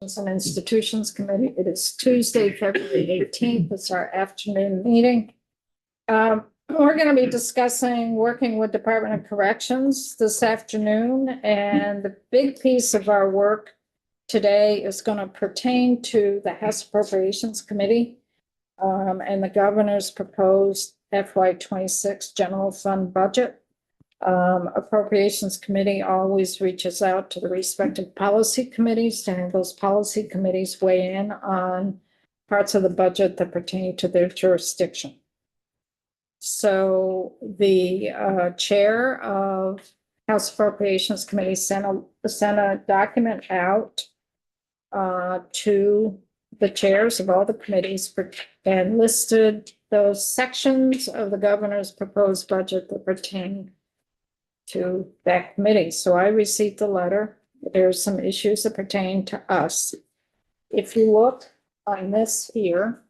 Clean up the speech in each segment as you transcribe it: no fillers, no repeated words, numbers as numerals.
and Institutions Committee. It is Tuesday, February 18th. It's our afternoon meeting. We're going to be discussing working with Department of Corrections this afternoon, and the big piece of our work today is going to pertain to the House Appropriations Committee and the governor's proposed FY26 general fund budget. Appropriations Committee always reaches out to the respective policy committees to have those policy committees weigh in on parts of the budget that pertain to their jurisdiction. So the chair of House Appropriations Committee sent a document out to the chairs of all the committees and listed those sections of the governor's proposed budget that pertain to that committee. So I received the letter. There's some issues that pertain to us. If you look on this here,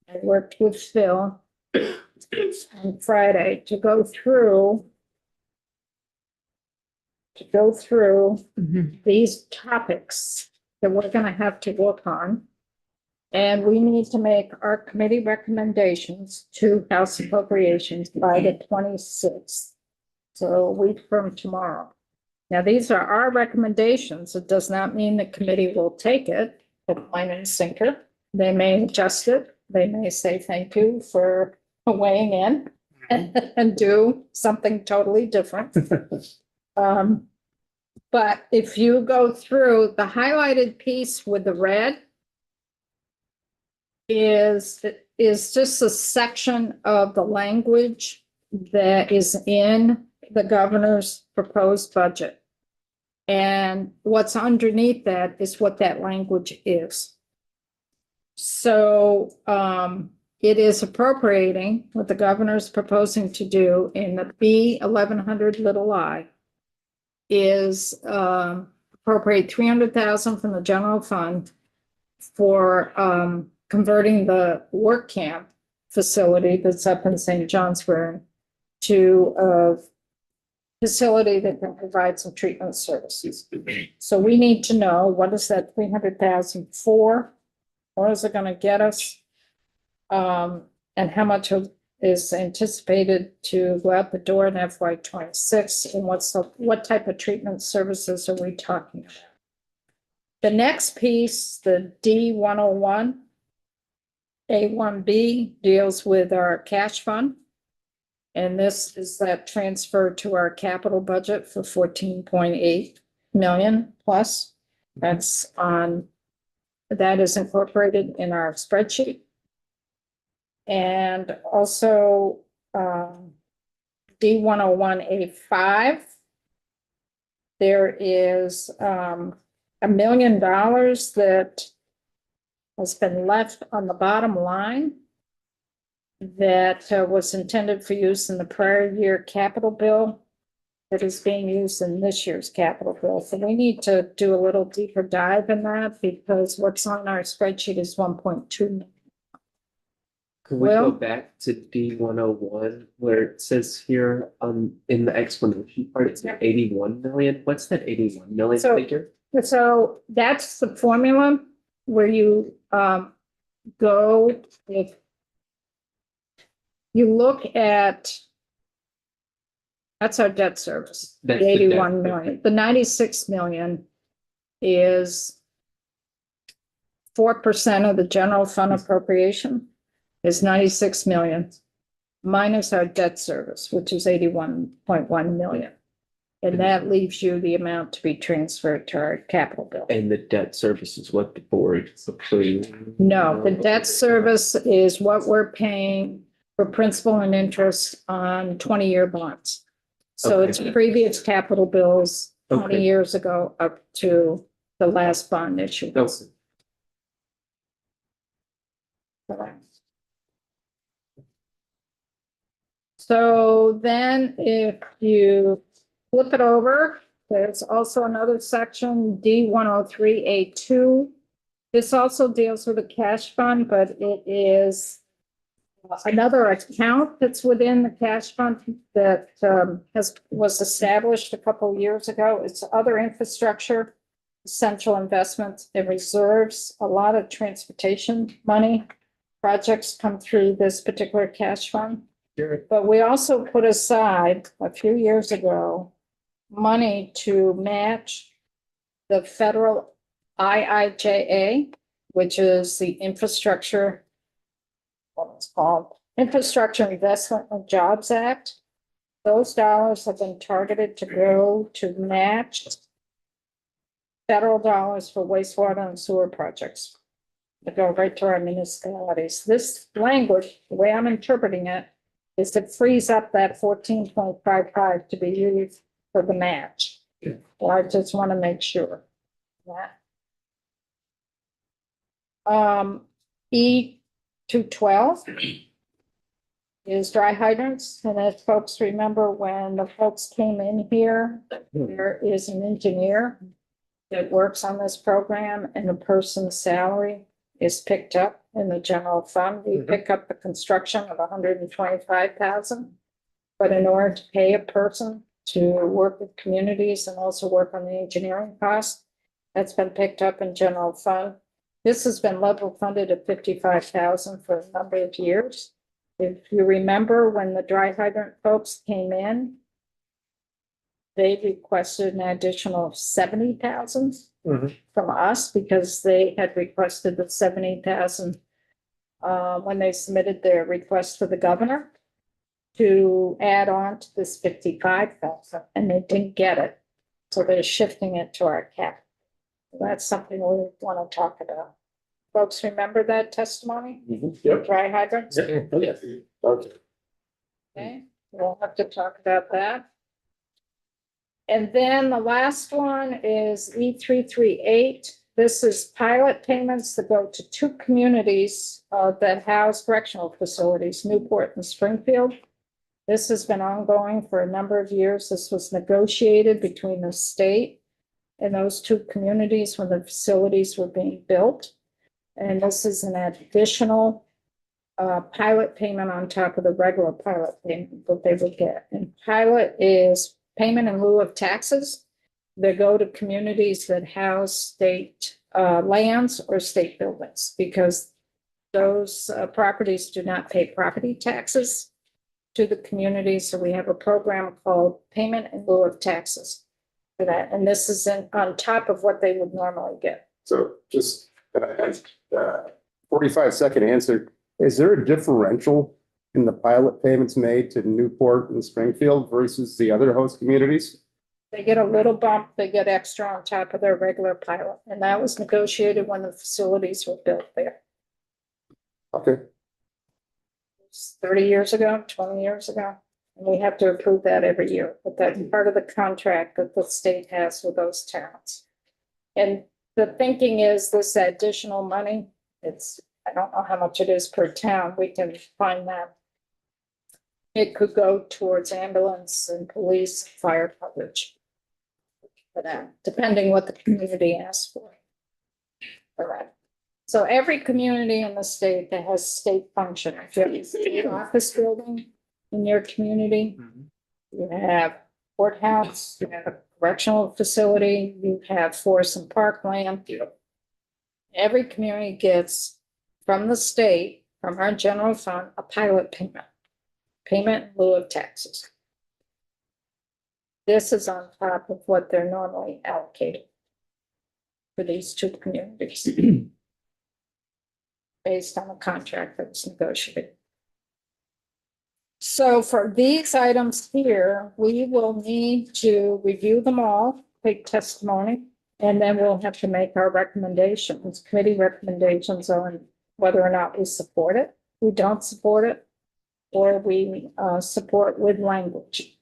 I worked with Phil on Friday to go through these topics that we're going to have to work on. And we need to make our committee recommendations to House Appropriations by the 26th. So a week from tomorrow. Now, these are our recommendations. It does not mean the committee will take it, line and sinker. They may adjust it. They may say thank you for weighing in and do something totally different. But if you go through the highlighted piece with the red is just a section of the language that is in the governor's proposed budget. And what's underneath that is what that language is. So it is appropriating what the governor's proposing to do in the B 1100 little I is appropriate $300,000 from the general fund for converting the work camp facility that's up in St. Johnsbury to a facility that can provide some treatment services. So we need to know, what is that $300,000 for? What is it going to get us? And how much is anticipated to go out the door in FY26? And what type of treatment services are we talking about? The next piece, the D101, A1B, deals with our cash fund. And this is that transfer to our capital budget for 14.8 million plus. That is incorporated in our spreadsheet. And also D101A5, there is $1 million that has been left on the bottom line that was intended for use in the prior year capital bill that is being used in this year's capital bill. So we need to do a little deeper dive in that because what's on our spreadsheet is 1.2 million. Can we go back to D101 where it says here in the explanation part, it's 81 million. What's that 81 million figure? So that's the formula where you go if you look at, that's our debt service, the 81 million. The 96 million is 4% of the general fund appropriation is 96 million minus our debt service, which is 81.1 million. And that leaves you the amount to be transferred to our capital bill. And the debt service is what the board approved? No, the debt service is what we're paying for principal and interest on 20-year bonds. So it's previous capital bills 20 years ago up to the last bond issue. So then if you flip it over, there's also another section, D103A2. This also deals with a cash fund, but it is another account that's within the cash fund that was established a couple of years ago. It's other infrastructure. central investments and reserves. A lot of transportation money projects come through this particular cash fund. Sure. But we also put aside a few years ago money to match the federal IIJA, which is the infrastructure, what it's called, Infrastructure Investment and Jobs Act. Those dollars have been targeted to go to match federal dollars for wastewater and sewer projects that go right to our municipalities. This language, the way I'm interpreting it, is to freeze up that 14.55 to be used for the match. Yeah. Well, I just want to make sure that. E212 is dry hydrants. And if folks remember when the folks came in here, there is an engineer that works on this program and the person's salary is picked up in the general fund. We pick up the construction of 125,000. But in order to pay a person to work with communities and also work on the engineering cost, that's been picked up in general fund. This has been level funded at 55,000 for a number of years. If you remember when the dry hydrant folks came in, they requested an additional 70,000 from us because they had requested the 70,000 when they submitted their request to the governor to add on to this 55,000, and they didn't get it. So they're shifting it to our cap. That's something we want to talk about. Folks, remember that testimony? Yep. Dry hydrants? Yeah. Okay. Okay, we'll have to talk about that. And then the last one is E338. This is pilot payments that go to two communities that house correctional facilities, Newport and Springfield. This has been ongoing for a number of years. This was negotiated between the state and those two communities when the facilities were being built. And this is an additional pilot payment on top of the regular pilot payment that they would get. And pilot is payment in lieu of taxes that go to communities that house state lands or state buildings, because those properties do not pay property taxes to the community. So we have a program called payment in lieu of taxes for that. And this is on top of what they would normally get. So just 45-second answer. Is there a differential in the pilot payments made to Newport and Springfield versus the other host communities? They get a little bump, they get extra on top of their regular pilot. And that was negotiated when the facilities were built there. Okay. It's 30 years ago, 20 years ago. And we have to approve that every year, but that's part of the contract that the state has with those towns. And the thinking is this additional money, I don't know how much it is per town, we can find that. It could go towards ambulance and police, fire coverage. For that, depending what the community asks for that. So every community in the state that has state function, if you have a state office building in your community, you have courthouse, you have a correctional facility, you have forest and parkland. Every community gets from the state, from our general fund, a pilot payment in lieu of taxes. This is on top of what they're normally allocated for these two communities based on a contract that was negotiated. So for these items here, we will need to review them all, take testimony, and then we'll have to make our recommendations, committee recommendations on whether or not we support it, we don't support it, or we support with language,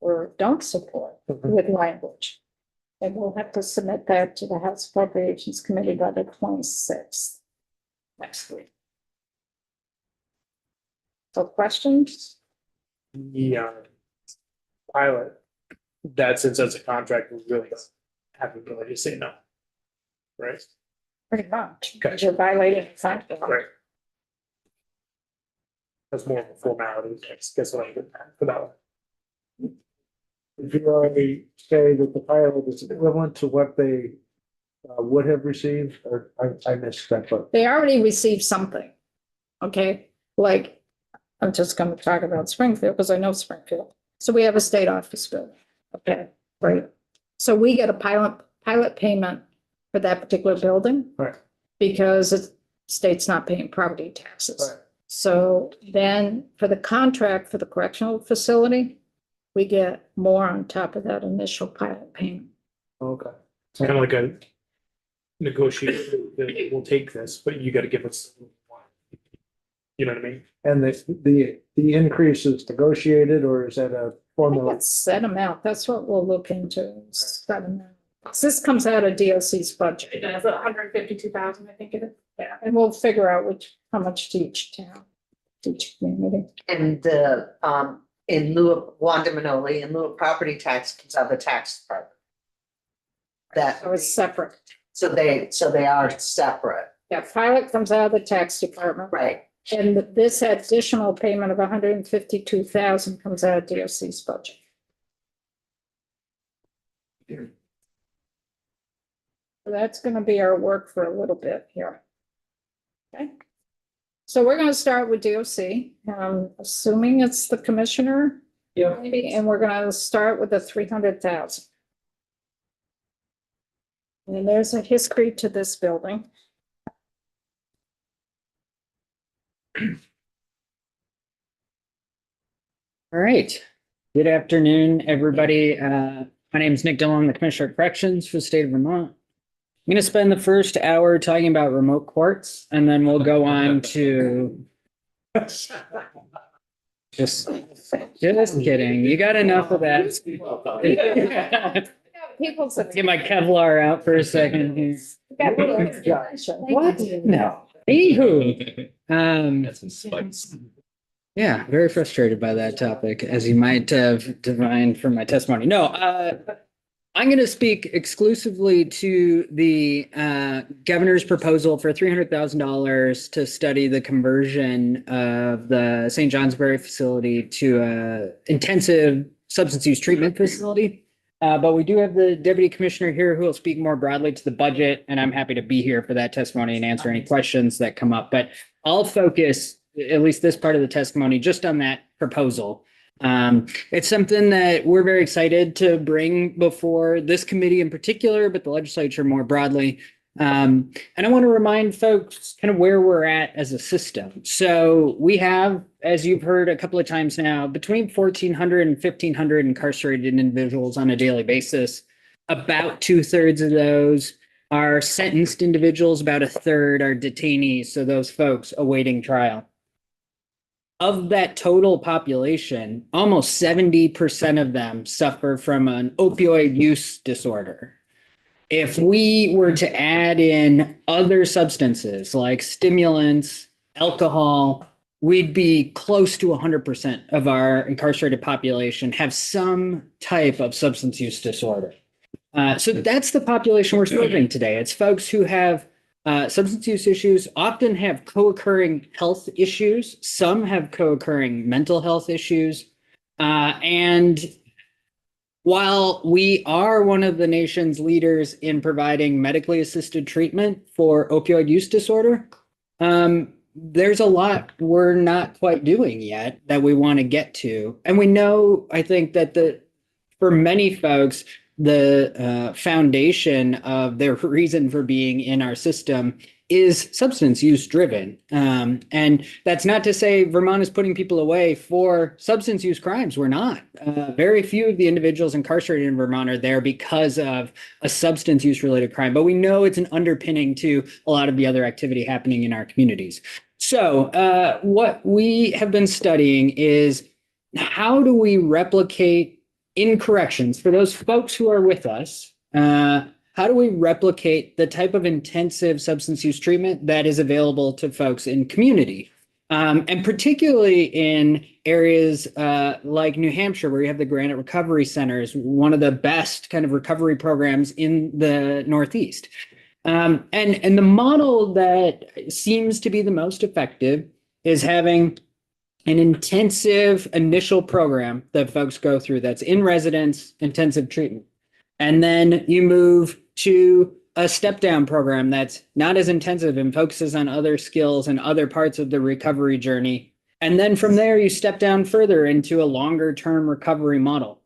or don't support with language. And we'll have to submit that to the House Appropriations Committee by the 26th next week. So questions? The pilot, that since that's a contract, we really don't have the ability to say no. Right? Pretty much, Okay. because you're violating the contract. Right. That's more of a formality, I guess what I did for that one. If you already say that the pilot is equivalent to what they would have received, or I missed that, but They already received something. Okay, like, I'm just gonna talk about Springfield because I know Springfield. So we have a state office building. Okay, right. So we get a pilot payment for that particular building. Right. Because the state's not paying property taxes. Right. So then for the contract for the correctional facility, we get more on top of that initial pilot payment. okay. It's kind of like a negotiation that we'll take this, but you gotta give us. You know what I mean? And the increase is negotiated, or is that a I think formula? it's set amount. That's what we'll look into. Set amount. This comes out of DOC's budget. It does, 152,000, I think it is. Yeah, and we'll figure out how much to each town, to each community. And the, in lieu of Wanda Manoli, in lieu of property tax comes out of the tax department. That, So it's separate. so they are separate, Yeah, pilot comes out of the tax department. right? And this additional payment of 152,000 comes out of DOC's budget. So that's gonna be our work for a little bit here. Okay. So we're gonna start with DOC, assuming it's the commissioner. Yeah. Maybe, and we're gonna start with the 300,000. And there's a history to this building. All right. Good afternoon, everybody. My name is Nick Dillon, the Commissioner of Corrections for the state of Vermont. I'm going to spend the first hour talking about remote courts, and then we'll go on to just kidding. You got enough of that. People say. Get my Kevlar out for a second here. What? No. Anywho, That's some spikes. yeah, very frustrated by that topic, as you might have divined from my testimony. No, I'm going to speak exclusively to the governor's proposal for $300,000 to study the conversion of the St. Johnsbury facility to a intensive substance use treatment facility. But we do have the deputy commissioner here who will speak more broadly to the budget, and I'm happy to be here for that testimony and answer any questions that come up. But I'll focus, at least this part of the testimony, just on that proposal. It's something that we're very excited to bring before this committee in particular, but the legislature more broadly. And I want to remind folks kind of where we're at as a system. So we have, as you've heard a couple of times now, between 1,400 and 1,500 incarcerated individuals on a daily basis. About 2/3 of those are sentenced individuals, about 1/3 are detainees, so those folks awaiting trial. Of that total population, almost 70% of them suffer from an opioid use disorder. If we were to add in other substances like stimulants, alcohol, we'd be close to 100% of our incarcerated population have some type of substance use disorder. So that's the population we're serving today. It's folks who have substance use issues, often have co-occurring health issues. Some have co-occurring mental health issues. And while we are one of the nation's leaders in providing medically assisted treatment for opioid use disorder, there's a lot we're not quite doing yet that we want to get to. And we know, I think, that for many folks, the foundation of their reason for being in our system is substance use driven. And that's not to say Vermont is putting people away for substance use crimes. We're not. Very few of the individuals incarcerated in Vermont are there because of a substance use related crime, but we know it's an underpinning to a lot of the other activity happening in our communities. So what we have been studying is how do we replicate in corrections for those folks who are with us, how do we replicate the type of intensive substance use treatment that is available to folks in community? And particularly in areas like New Hampshire, where you have the Granite Recovery Centers, one of the best kind of recovery programs in the Northeast. And the model that seems to be the most effective is having an intensive initial program that folks go through that's in residence intensive treatment. And then you move to a step down program that's not as intensive and focuses on other skills and other parts of the recovery journey. And then from there, you step down further into a longer term recovery model.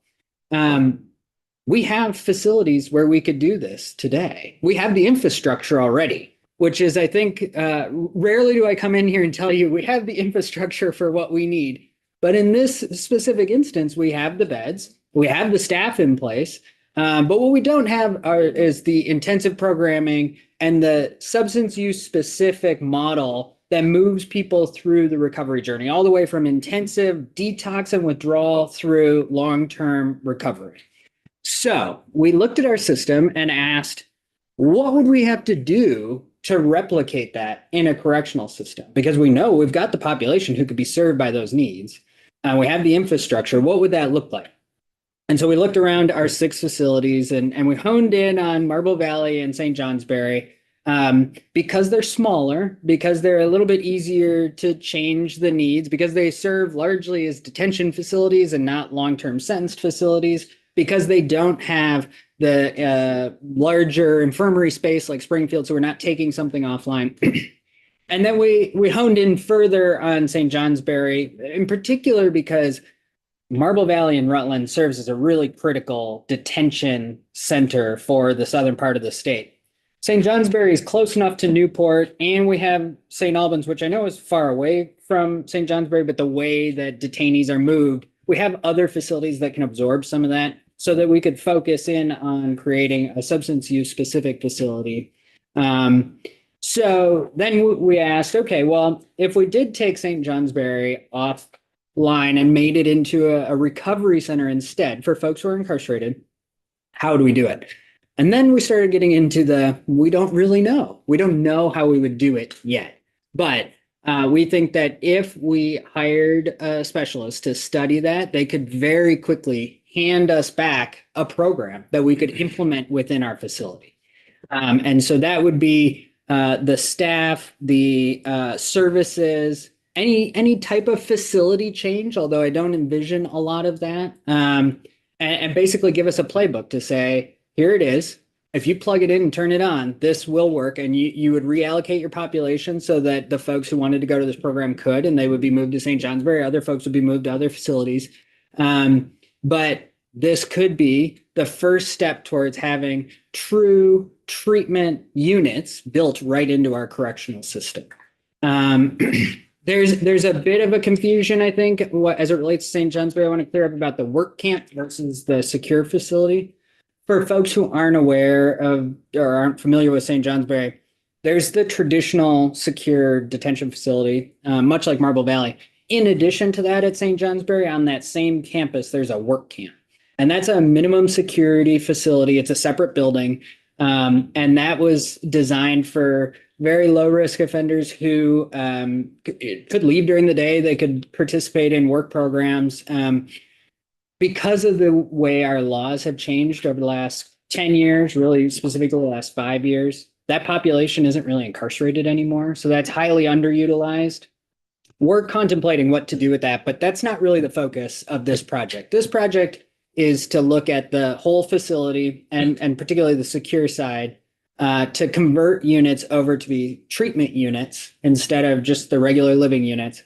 We have facilities where we could do this today. We have the infrastructure already, which is, I think, rarely do I come in here and tell you we have the infrastructure for what we need. But in this specific instance, we have the beds, we have the staff in place. But what we don't have is the intensive programming and the substance use specific model that moves people through the recovery journey, all the way from intensive detox and withdrawal through long-term recovery. So we looked at our system and asked, what would we have to do to replicate that in a correctional system? Because we know we've got the population who could be served by those needs. We have the infrastructure. What would that look like? And so we looked around our 6 facilities and we honed in on Marble Valley and St. Johnsbury because they're smaller, because they're a little bit easier to change the needs, because they serve largely as detention facilities and not long-term sentenced facilities, because they don't have the larger infirmary space like Springfield, so we're not taking something offline. And then we honed in further on St. Johnsbury, in particular because Marble Valley and Rutland serves as a really critical detention center for the southern part of the state. St. Johnsbury is close enough to Newport, and we have St. Albans, which I know is far away from St. Johnsbury, but the way that detainees are moved, we have other facilities that can absorb some of that so that we could focus in on creating a substance use specific facility. So then we asked, okay, well, if we did take St. Johnsbury offline and made it into a recovery center instead for folks who are incarcerated, how do we do it? And then we started getting into we don't really know. We don't know how we would do it yet. But we think that if we hired a specialist to study that, they could very quickly hand us back a program that we could implement within our facility. And so that would be the staff, the services, any type of facility change, although I don't envision a lot of that, and basically give us a playbook to say, here it is. If you plug it in and turn it on, this will work. And you would reallocate your population so that the folks who wanted to go to this program could, and they would be moved to St. Johnsbury. Other folks would be moved to other facilities. But this could be the first step towards having true treatment units built right into our correctional system. There's a bit of a confusion, I think, as it relates to St. Johnsbury. I want to clear up about the work camp versus the secure facility. For folks who aren't aware of or aren't familiar with St. Johnsbury, there's the traditional secure detention facility, much like Marble Valley. In addition to that, at St. Johnsbury, on that same campus, there's a work camp. And that's a minimum security facility. It's a separate building. And that was designed for very low risk offenders who could leave during the day. They could participate in work programs. Because of the way our laws have changed over the last 10 years, really specifically the last 5 years, that population isn't really incarcerated anymore. So that's highly underutilized. We're contemplating what to do with that, but that's not really the focus of this project. This project is to look at the whole facility and particularly the secure side to convert units over to be treatment units instead of just the regular living units.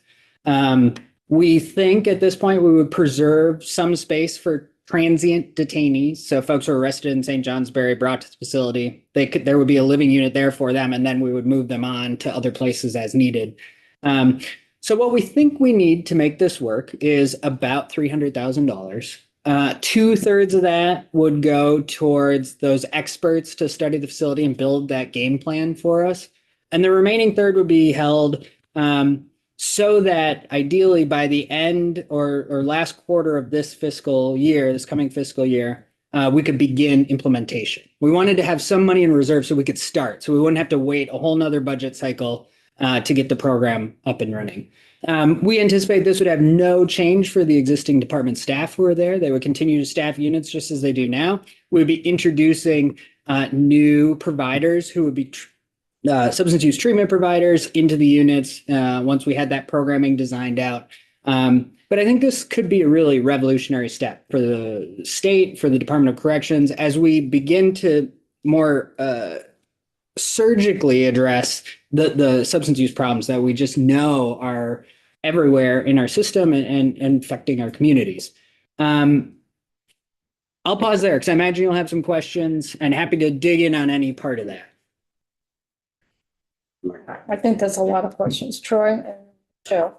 We think at this point we would preserve some space for transient detainees. So folks who are arrested in St. Johnsbury, brought to the facility, there would be a living unit there for them, and then we would move them on to other places as needed. So what we think we need to make this work is about $300,000. 2/3 of that would go towards those experts to study the facility and build that game plan for us. And the remaining third would be held so that ideally by the end or last quarter of this fiscal year, this coming fiscal year, we could begin implementation. We wanted to have some money in reserve so we could start, so we wouldn't have to wait a whole nother budget cycle to get the program up and running. We anticipate this would have no change for the existing department staff who are there. They would continue to staff units just as they do now. We would be introducing new providers who would be substance use treatment providers into the units once we had that programming designed out. But I think this could be a really revolutionary step for the state, for the Department of Corrections, as we begin to more surgically address the substance use problems that we just know are everywhere in our system and affecting our communities. I'll pause there because I imagine you'll have some questions and happy to dig in on any part of that. I think there's a lot of questions, Troy and Joe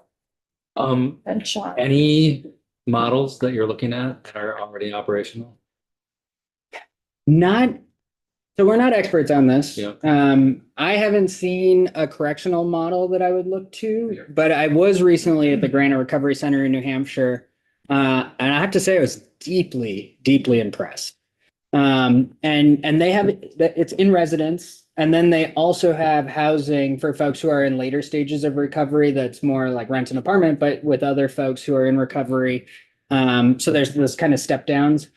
Um, and Sean. any models that you're looking at that are already operational? Not, so we're not experts on this. Yeah. I haven't seen a correctional model that I would look Yeah. to, but I was recently at the Granite Recovery Center in New Hampshire. And I have to say I was deeply, deeply impressed. And they have, it's in residence. And then they also have housing for folks who are in later stages of recovery that's more like rent an apartment, but with other folks who are in recovery. So there's this kind of step downs.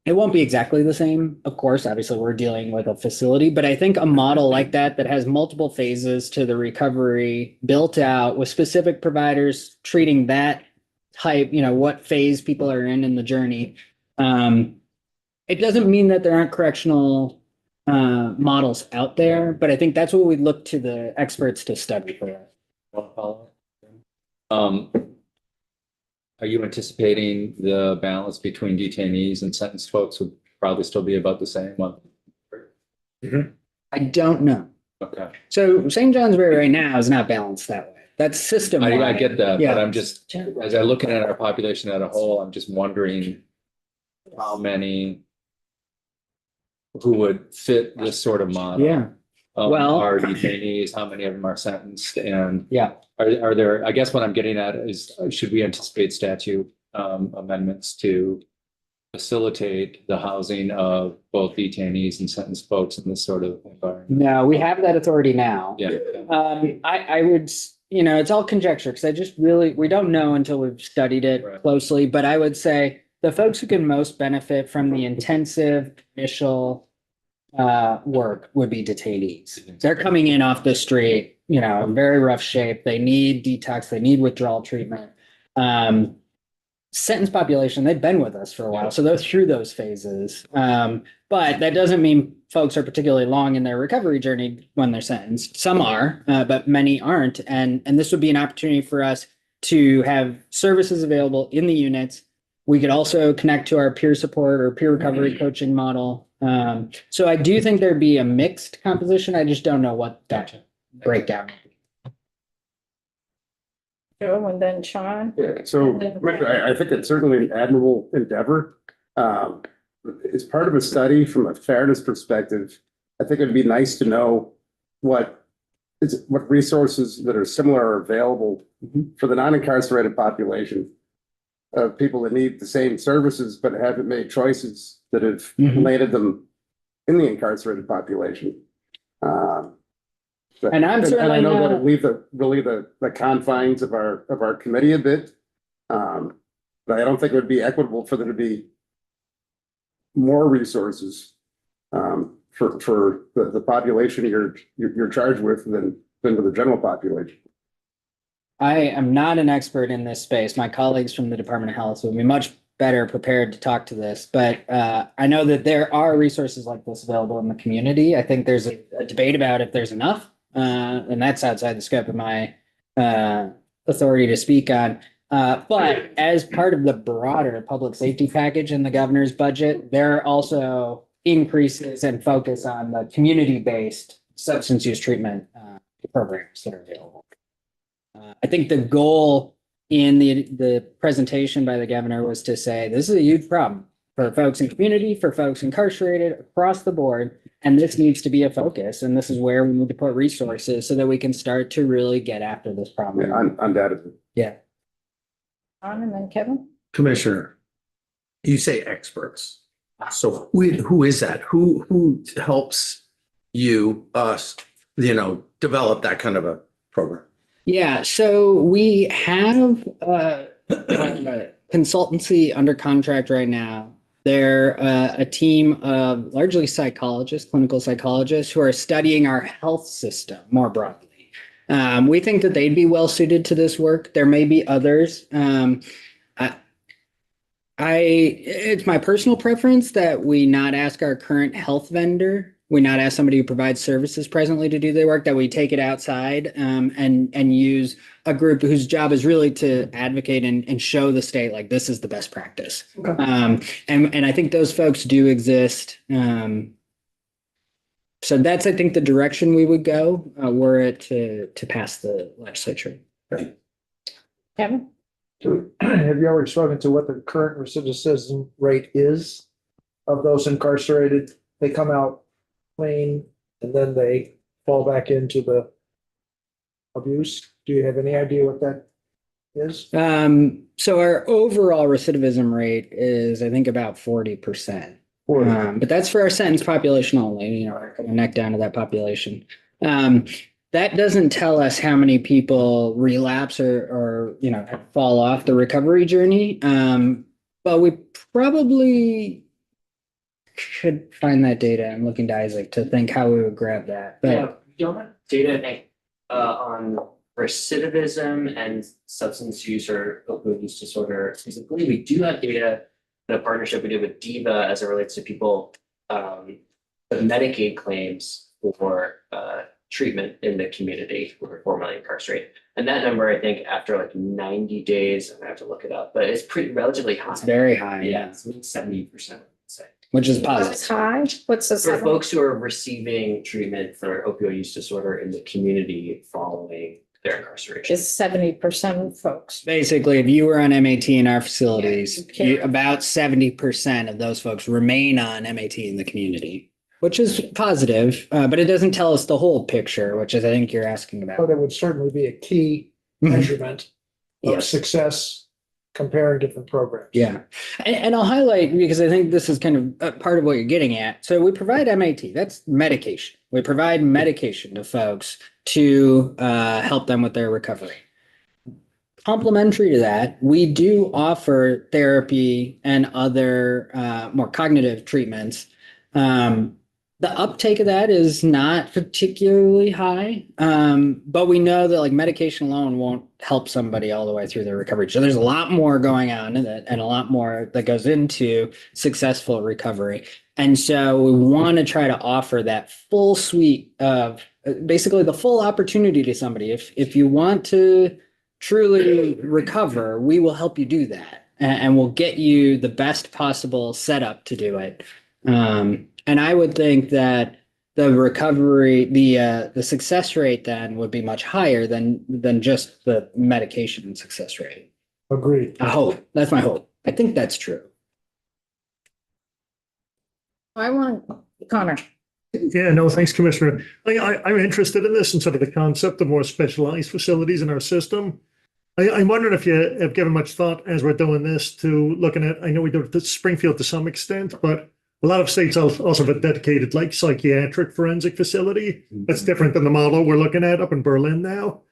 It won't be exactly the same, of course. Obviously, we're dealing with a facility, but I think a model like that that has multiple phases to the recovery built out with specific providers treating that type, what phase people are in the journey. It doesn't mean that there aren't correctional models out there, but I think that's what we look to the experts to study for. One follow-up. Are you anticipating the balance between detainees and sentenced folks would probably still be about the same one? I don't know. Okay, So St. Johnsbury right now is not balanced that way. That's system. I get that, Yeah. but I'm just, as I look at our population as a whole, I'm just wondering how many who would fit this sort of model. Yeah, well- Are detainees, how many of them are sentenced, and yeah. are there, I guess what I'm getting at is, should we anticipate statute amendments to facilitate the housing of both detainees and sentenced folks in this sort of environment? No, we have that authority now. Yeah. I would, it's all conjecture because we don't know until we've studied it Right. closely, but I would say the folks who can most benefit from the intensive initial work would be detainees. They're coming in off the street, in very rough shape. They need detox, they need withdrawal treatment. Sentence population, they've been with us for a while, so they're through those phases. But that doesn't mean folks are particularly long in their recovery journey when they're sentenced. Some are, but many aren't. And this would be an opportunity for us to have services available in the units. We could also connect to our peer support or peer recovery coaching model. So I do think there'd be a mixed composition. I just don't know what that breakdown. Joe and then Sean. Yeah, so I think it's certainly an admirable endeavor. As part of a study from a fairness perspective, I think it'd be nice to know what resources that are similar are available for the non-incarcerated population of people that need the same services but haven't made choices that have landed them in the incarcerated population. And I'm I certainly know not- that leave the confines of our committee a bit. But I don't think it would be equitable for there to be more resources for the population you're charged with than with the general population. I am not an expert in this space. My colleagues from the Department of Health would be much better prepared to talk to this, but I know that there are resources like this available in the community. I think there's a debate about if there's enough, and that's outside the scope of my authority to speak on. But as part of the broader public safety package in the governor's budget, there are also increases and focus on the community-based substance use treatment programs that are available. I think the goal in the presentation by the governor was to say, this is a huge problem for folks in community, for folks incarcerated across the board, and this needs to be a focus. And this is where we need to put resources so that we can start to really get after this problem. Yeah, undoubtedly. Yeah. Sean and then Kevin. Commissioner, you say experts. So who is that? Who helps us, develop that kind of a program? Yeah, so we have a consultancy under contract right now. They're a team of largely psychologists, clinical psychologists, who are studying our health system more broadly. We think that they'd be well suited to this work. There may be others. It's my personal preference that we not ask our current health vendor we not ask somebody who provides services presently to do their work, that we take it outside and use a group whose job is really to advocate and show the state like this is the best practice. And I think those folks do exist. So that's, I think, the direction we would go were it to pass the legislature. Kevin? Have you already spoken to what the current recidivism rate is of those incarcerated? They come out clean and then they fall back into the abuse. Do you have any idea what that is? So our overall recidivism rate is, I think, about 40%. But that's for our sentence population only, we're going to neck down to that population. That doesn't tell us how many people relapse or fall off the recovery journey. But we probably should find that data. I'm looking to Isaac to think how we would grab that. But Yeah, we don't have data on recidivism and substance use or opioid use disorder specifically. We do have data in a partnership we did with DIVA as it relates to people, the Medicaid claims for treatment in the community who were formerly incarcerated. And that number, I think, after like 90 days, I'm gonna have to look it up, but it's pretty relatively high. it's very high, Yeah, it's 70%, I'd say. which is What's positive. high? What's the For seven? folks who are receiving treatment for opioid use disorder in the community following their incarceration. Is 70% of folks. Basically, if you were on MAT in our facilities, Yeah. about 70% of those folks remain on MAT in the community, which is positive, but it doesn't tell us the whole picture, which is I think you're asking about. But it would certainly be a key Mhm. measurement of Yes. success comparing different programs. Yeah. And I'll highlight, because I think this is kind of a part of what you're getting at. So we provide MAT, that's medication. We provide medication to folks to help them with their recovery. Complementary to that, we do offer therapy and other more cognitive treatments. The uptake of that is not particularly high, but we know that like medication alone won't help somebody all the way through their recovery. So there's a lot more going on in it and a lot more that goes into successful recovery. And so we want to try to offer that full suite of basically the full opportunity to somebody. If you want to truly recover, we will help you do that and we'll get you the best possible setup to do it. And I would think that the recovery, the success rate then would be much higher than just the medication success rate. Agreed. I hope. That's my hope. I think that's true. I want, Connor. Yeah, no, thanks, Commissioner. I'm interested in this and sort of the concept of more specialized facilities in our system. I'm wondering if you have given much thought as we're doing this to looking at, I know we do it at Springfield to some extent, but a lot of states also have a dedicated like psychiatric forensic facility. That's different than the model we're looking at up in Berlin now.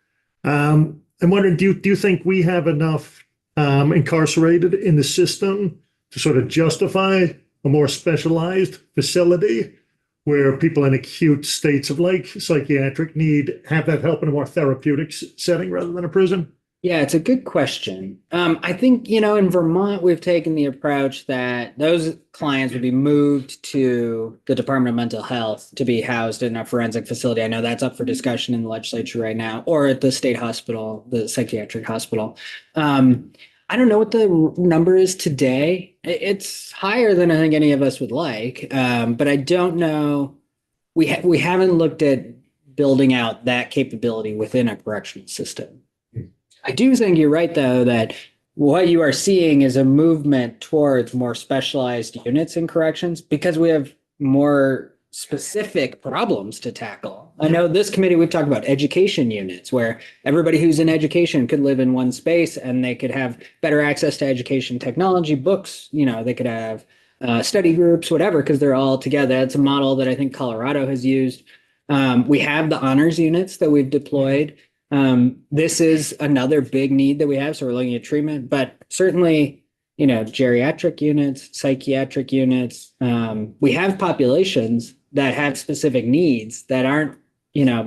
I'm wondering, do you think we have enough incarcerated in the system to sort of justify a more specialized facility where people in acute states of like psychiatric need have that help in a more therapeutic setting rather than a prison? Yeah, it's a good question. I think, in Vermont, we've taken the approach that those clients would be moved to the Department of Mental Health to be housed in a forensic facility. I know that's up for discussion in the legislature right now, or at the state hospital, the psychiatric hospital. I don't know what the number is today. It's higher than I think any of us would like, but I don't know. We haven't looked at building out that capability within a correctional system. I do think you're right, though, that what you are seeing is a movement towards more specialized units in corrections because we have more specific problems to tackle. I know this committee, we've talked about education units where everybody who's in education could live in one space and they could have better access to education technology, books, they could have study groups, whatever, because they're all together. It's a model that I think Colorado has used. We have the honors units that we've deployed. This is another big need that we have. So we're looking at treatment, but certainly, geriatric units, psychiatric units. We have populations that have specific needs that aren't,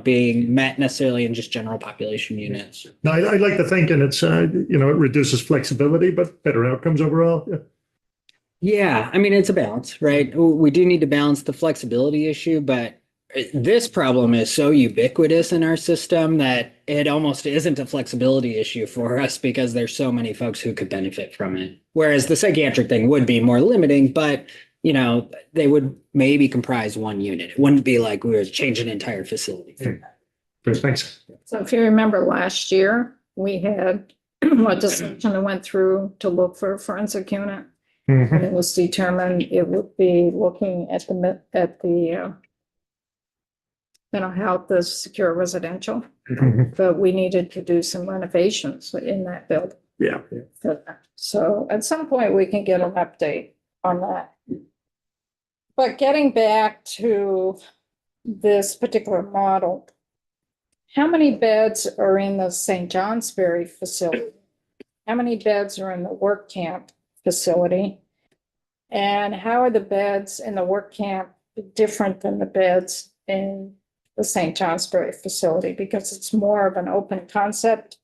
being met necessarily in just general population units. No, I like the thinking. It's, it reduces flexibility, but better outcomes overall. Yeah. Yeah, I mean, it's a balance, right? We do need to balance the flexibility issue, but this problem is so ubiquitous in our system that it almost isn't a flexibility issue for us because there's so many folks who could benefit from it. Whereas the psychiatric thing would be more limiting, but you know, they would maybe comprise one unit. It wouldn't be like we were changing an entire facility. Thanks. So if you remember last year, we had a decision that went through to look for a forensic unit. Mhm. And it was determined it would be looking at the mental health, the secure residential, Mhm. but we needed to do some renovations in that building. Yeah. So at some point, we can get an update on that. But getting back to this particular model, how many beds are in the St. Johnsbury facility? How many beds are in the work camp facility? And how are the beds in the work camp different than the beds in the St. Johnsbury facility? Because it's more of an open concept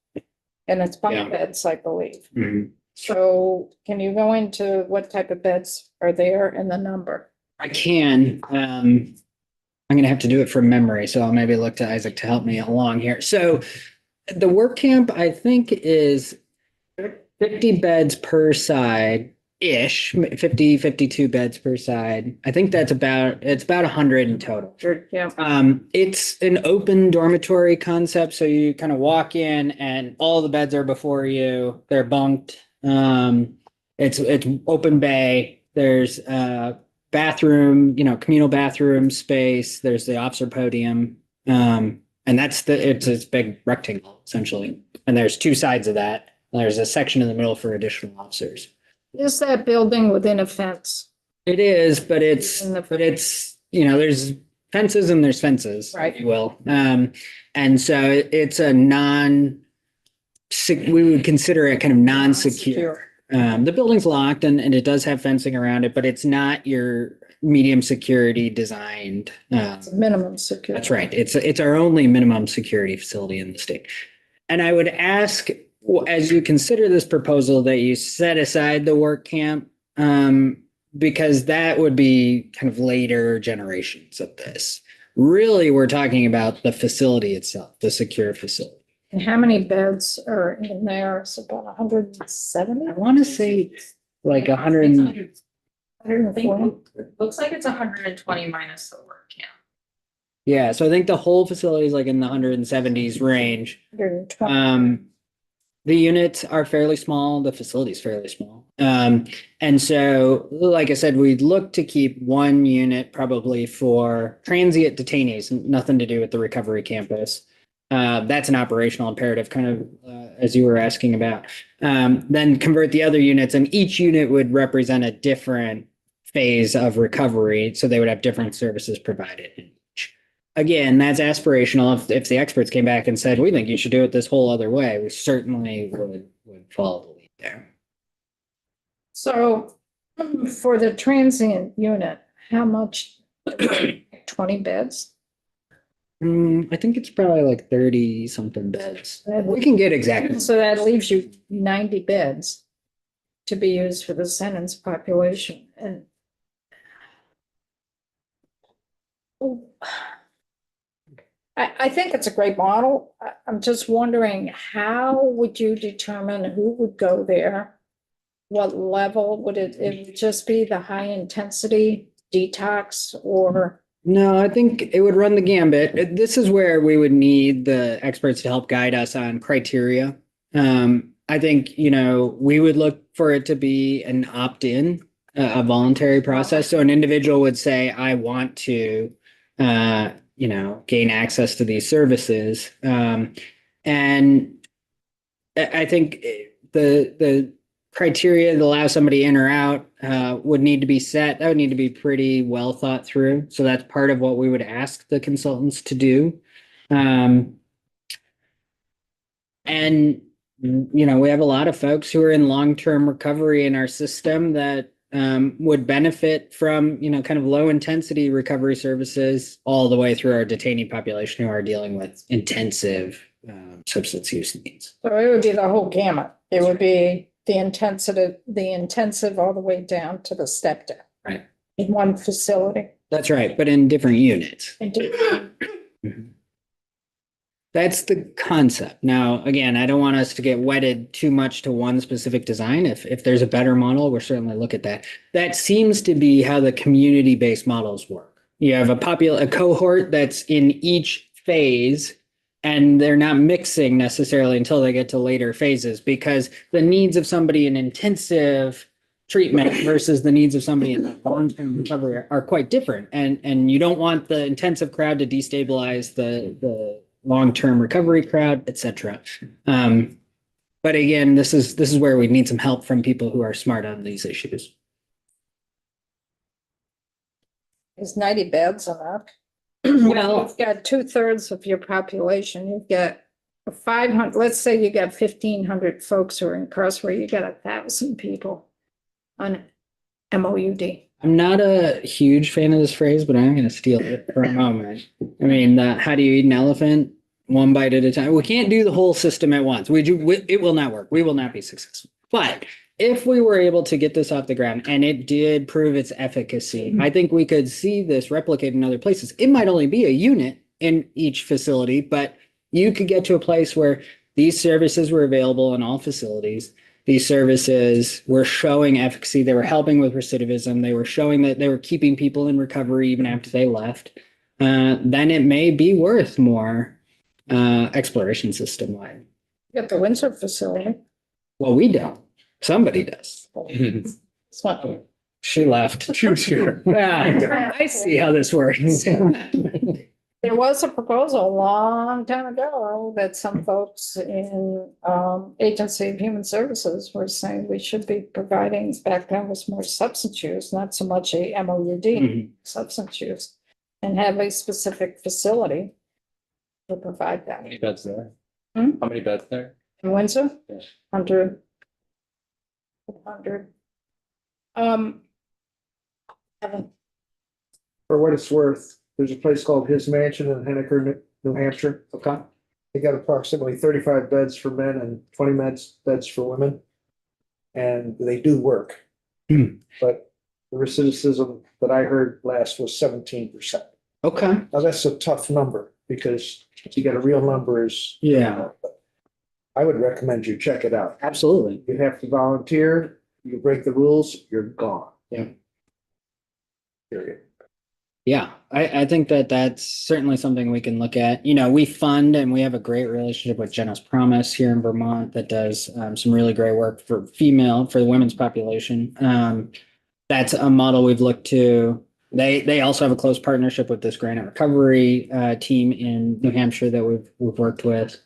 and it's bunk Yeah. beds, I believe. Mhm. So can you go into what type of beds are there and the number? I can. I'm gonna have to do it from memory, so I'll maybe look to Isaac to help me along here. So the work camp, I think, is 50 beds per side ish, 50, 52 beds per side. I think it's about 100 in total. Yeah. It's an open dormitory concept, so you kind of walk in and all the beds are before you. They're bunked. It's open bay. There's bathroom, communal bathroom space. There's the officer podium. And it's this big rectangle essentially. And there's two sides of that. There's a section in the middle for additional officers. Is that building within a fence? It is, but it's In the- there's fences and there's fences, Right. if you will. And so it's a we would consider it kind of non-secure. The building's locked and it does have fencing around it, but it's not your medium security designed. It's a minimum security. That's right. It's our only minimum security facility in the state. And I would ask, as you consider this proposal, that you set aside the work camp, because that would be kind of later generations of this. Really, we're talking about the facility itself, the secure facility. And how many beds are in there? It's about 170? I want to say like 100. 140? Looks like it's 120 minus the work camp. Yeah, so I think the whole facility is like in the 170s range. 120. The units are fairly small. The facility is fairly small. And so, like I said, we'd look to keep one unit probably for transient detainees, nothing to do with the recovery campus. That's an operational imperative, kind of as you were asking about. Then convert the other units, and each unit would represent a different phase of recovery. So they would have different services provided. Again, that's aspirational. If the experts came back and said, we think you should do it this whole other way, we certainly would follow the lead there. So for the transient unit, how much? 20 beds? I think it's probably like 30 something beds. We can get exactly. So that leaves you 90 beds to be used for the sentence population. And I think it's a great model. I'm just wondering, how would you determine who would go there? What level would it would just be the high intensity detox or? No, I think it would run the gambit. This is where we would need the experts to help guide us on criteria. I think, we would look for it to be an opt-in, a voluntary process. So an individual would say, I want to, gain access to these services. And I think the criteria that allow somebody in or out would need to be set. That would need to be pretty well thought through. So that's part of what we would ask the consultants to do. And, we have a lot of folks who are in long-term recovery in our system that would benefit from, kind of low intensity recovery services all the way through our detainee population who are dealing with intensive substance use needs. So it would be the whole gamut. It would be the intensive all the way down to the step down. Right. In one facility. That's right, but in different units. And do- That's the concept. Now, again, I don't want us to get wedded too much to one specific design. If there's a better model, we'll certainly look at that. That seems to be how the community-based models work. You have a cohort that's in each phase, and they're not mixing necessarily until they get to later phases, because the needs of somebody in intensive treatment versus the needs of somebody in long-term recovery are quite different. And you don't want the intensive crowd to destabilize the long-term recovery crowd, et cetera. But again, this is where we need some help from people who are smart on these issues. Is 90 beds enough? Well- You've got 2/3 of your population, you've got 500, let's say you got 1,500 folks who are incarcerated, you got 1,000 people on MOUD. I'm not a huge fan of this phrase, but I'm going to steal it for a moment. I mean, how do you eat an elephant? One bite at a time. We can't do the whole system at once. It will not work. We will not be successful. But if we were able to get this off the ground and it did prove its efficacy, I think we could see this replicate in other places. It might only be a unit in each facility, but you could get to a place where these services were available in all facilities. These services were showing efficacy. They were helping with recidivism. They were showing that they were keeping people in recovery even after they left. Then it may be worth more exploration system wide. You got the Windsor facility. Well, we don't. Somebody does. It's not- She left. She was here. Yeah, I see how this works. There was a proposal a long time ago that some folks in Agency of Human Services were saying we should be providing, back then was more substance use, not so much a MOUD, Mhm. substance use, and have a specific facility to provide How many that. beds there? Hmm? How many beds there? In Windsor, Yes. 100. 100. Haven't- For what it's worth, there's a place called His Mansion in Henniker, New Hampshire. Okay. They got approximately 35 beds for men and 20 beds for women. And they do work. Hmm. But the recidivism that I heard last was 17%. Okay. Now, that's a tough number because you get a real number is. Yeah. I would recommend you check it out. Absolutely. You have to volunteer, you break the rules, you're gone. Yeah. Period. Yeah, I think that that's certainly something we can look at. You know, we fund and we have a great relationship with Generous Promise here in Vermont that does some really great work for the women's population. That's a model we've looked to. They also have a close partnership with this Granite Recovery team in New Hampshire that we've worked with.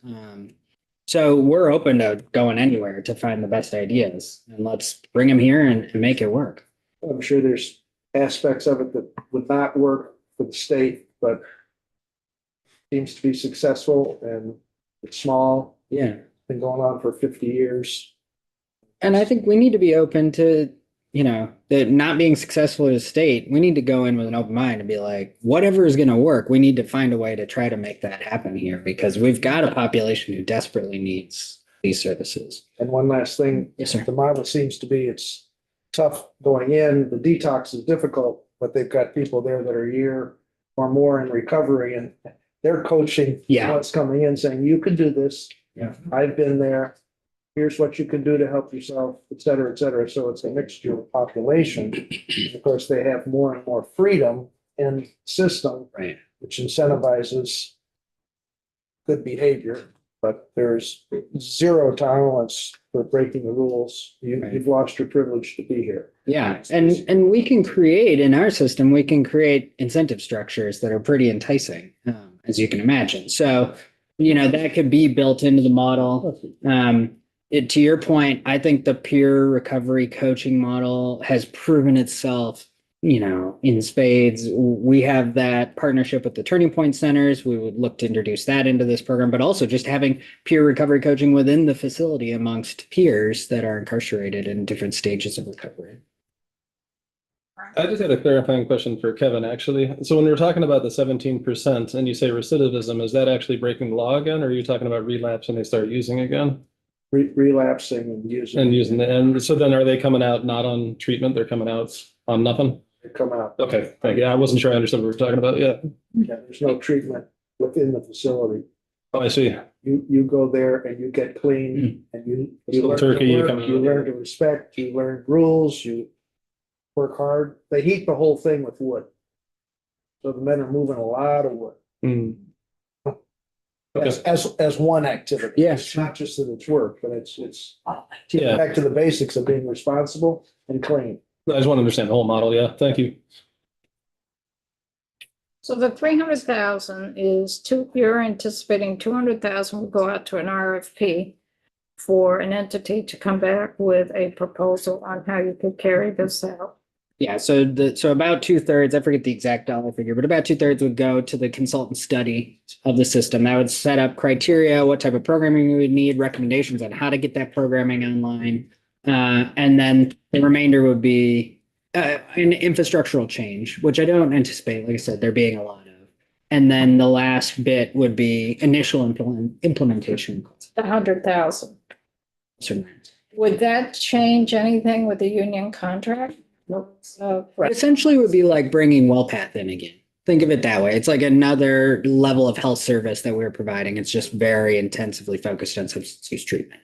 So we're open to going anywhere to find the best ideas, and let's bring them here and make it work. I'm sure there's aspects of it that would not work for the state, but seems to be successful and it's small, Yeah. been going on for 50 years. And I think we need to be open to, you know, that not being successful as a state, we need to go in with an open mind and be like, whatever is going to work, we need to find a way to try to make that happen here because we've got a population who desperately needs these services. And one last thing, Yes, sir. the model seems to be it's tough going in, the detox is difficult, but they've got people there that are a year or more in recovery and they're coaching Yeah. what's coming in saying, you can do this. Yeah. I've been there. Here's what you can do to help yourself, et cetera, et cetera. So it's a mixture of population. And of course, they have more and more freedom in the system, Right. which incentivizes good behavior, but there's zero tolerance for breaking the rules. Right. You've lost your privilege to be here. Yeah. And we can create in our system, we can create incentive structures that are pretty enticing, as you can imagine. So, you know, that could be built into the model. To your point, I think the peer recovery coaching model has proven itself, you know, in spades. We have that partnership with the Turning Point Centers. We would look to introduce that into this program, but also just having peer recovery coaching within the facility amongst peers that are incarcerated in different stages of recovery. I just had a clarifying question for Kevin, actually. So when we were talking about the 17% and you say recidivism, is that actually breaking the law again, or are you talking about relapse and they start using again? relapsing and using. And using it, and so then are they coming out not on treatment? They're coming out on nothing? They come out. Okay, thank you. I wasn't sure I understood what we were talking about. Yeah. Yeah, there's no treatment within the facility. Oh, I see. You go there and you get clean and you Little learn to turkey, you work, come you out. learn to respect, you learn rules, you work hard. They heat the whole thing with wood. So the men are moving a lot of wood Hmm. as one activity. Yeah. It's not just that it's work, but it's Yeah. back to the basics of being responsible and clean. I just want to understand the whole model. Yeah, thank you. So the 300,000 is you're anticipating 200,000 will go out to an RFP for an entity to come back with a proposal on how you could carry this out. Yeah, so about 2/3, I forget the exact dollar figure, but about 2/3 would go to the consultant study of the system. That would set up criteria, what type of programming we would need, recommendations on how to get that programming online. And then the remainder would be an infrastructural change, which I don't anticipate, like I said, there being a lot of. And then the last bit would be initial implementation. The 100,000. Certainly. Would that change anything with the union contract? Essentially would be like bringing WellPath in again. Think of it that way. It's like another level of health service that we're providing. It's just very intensively focused on substance use treatment.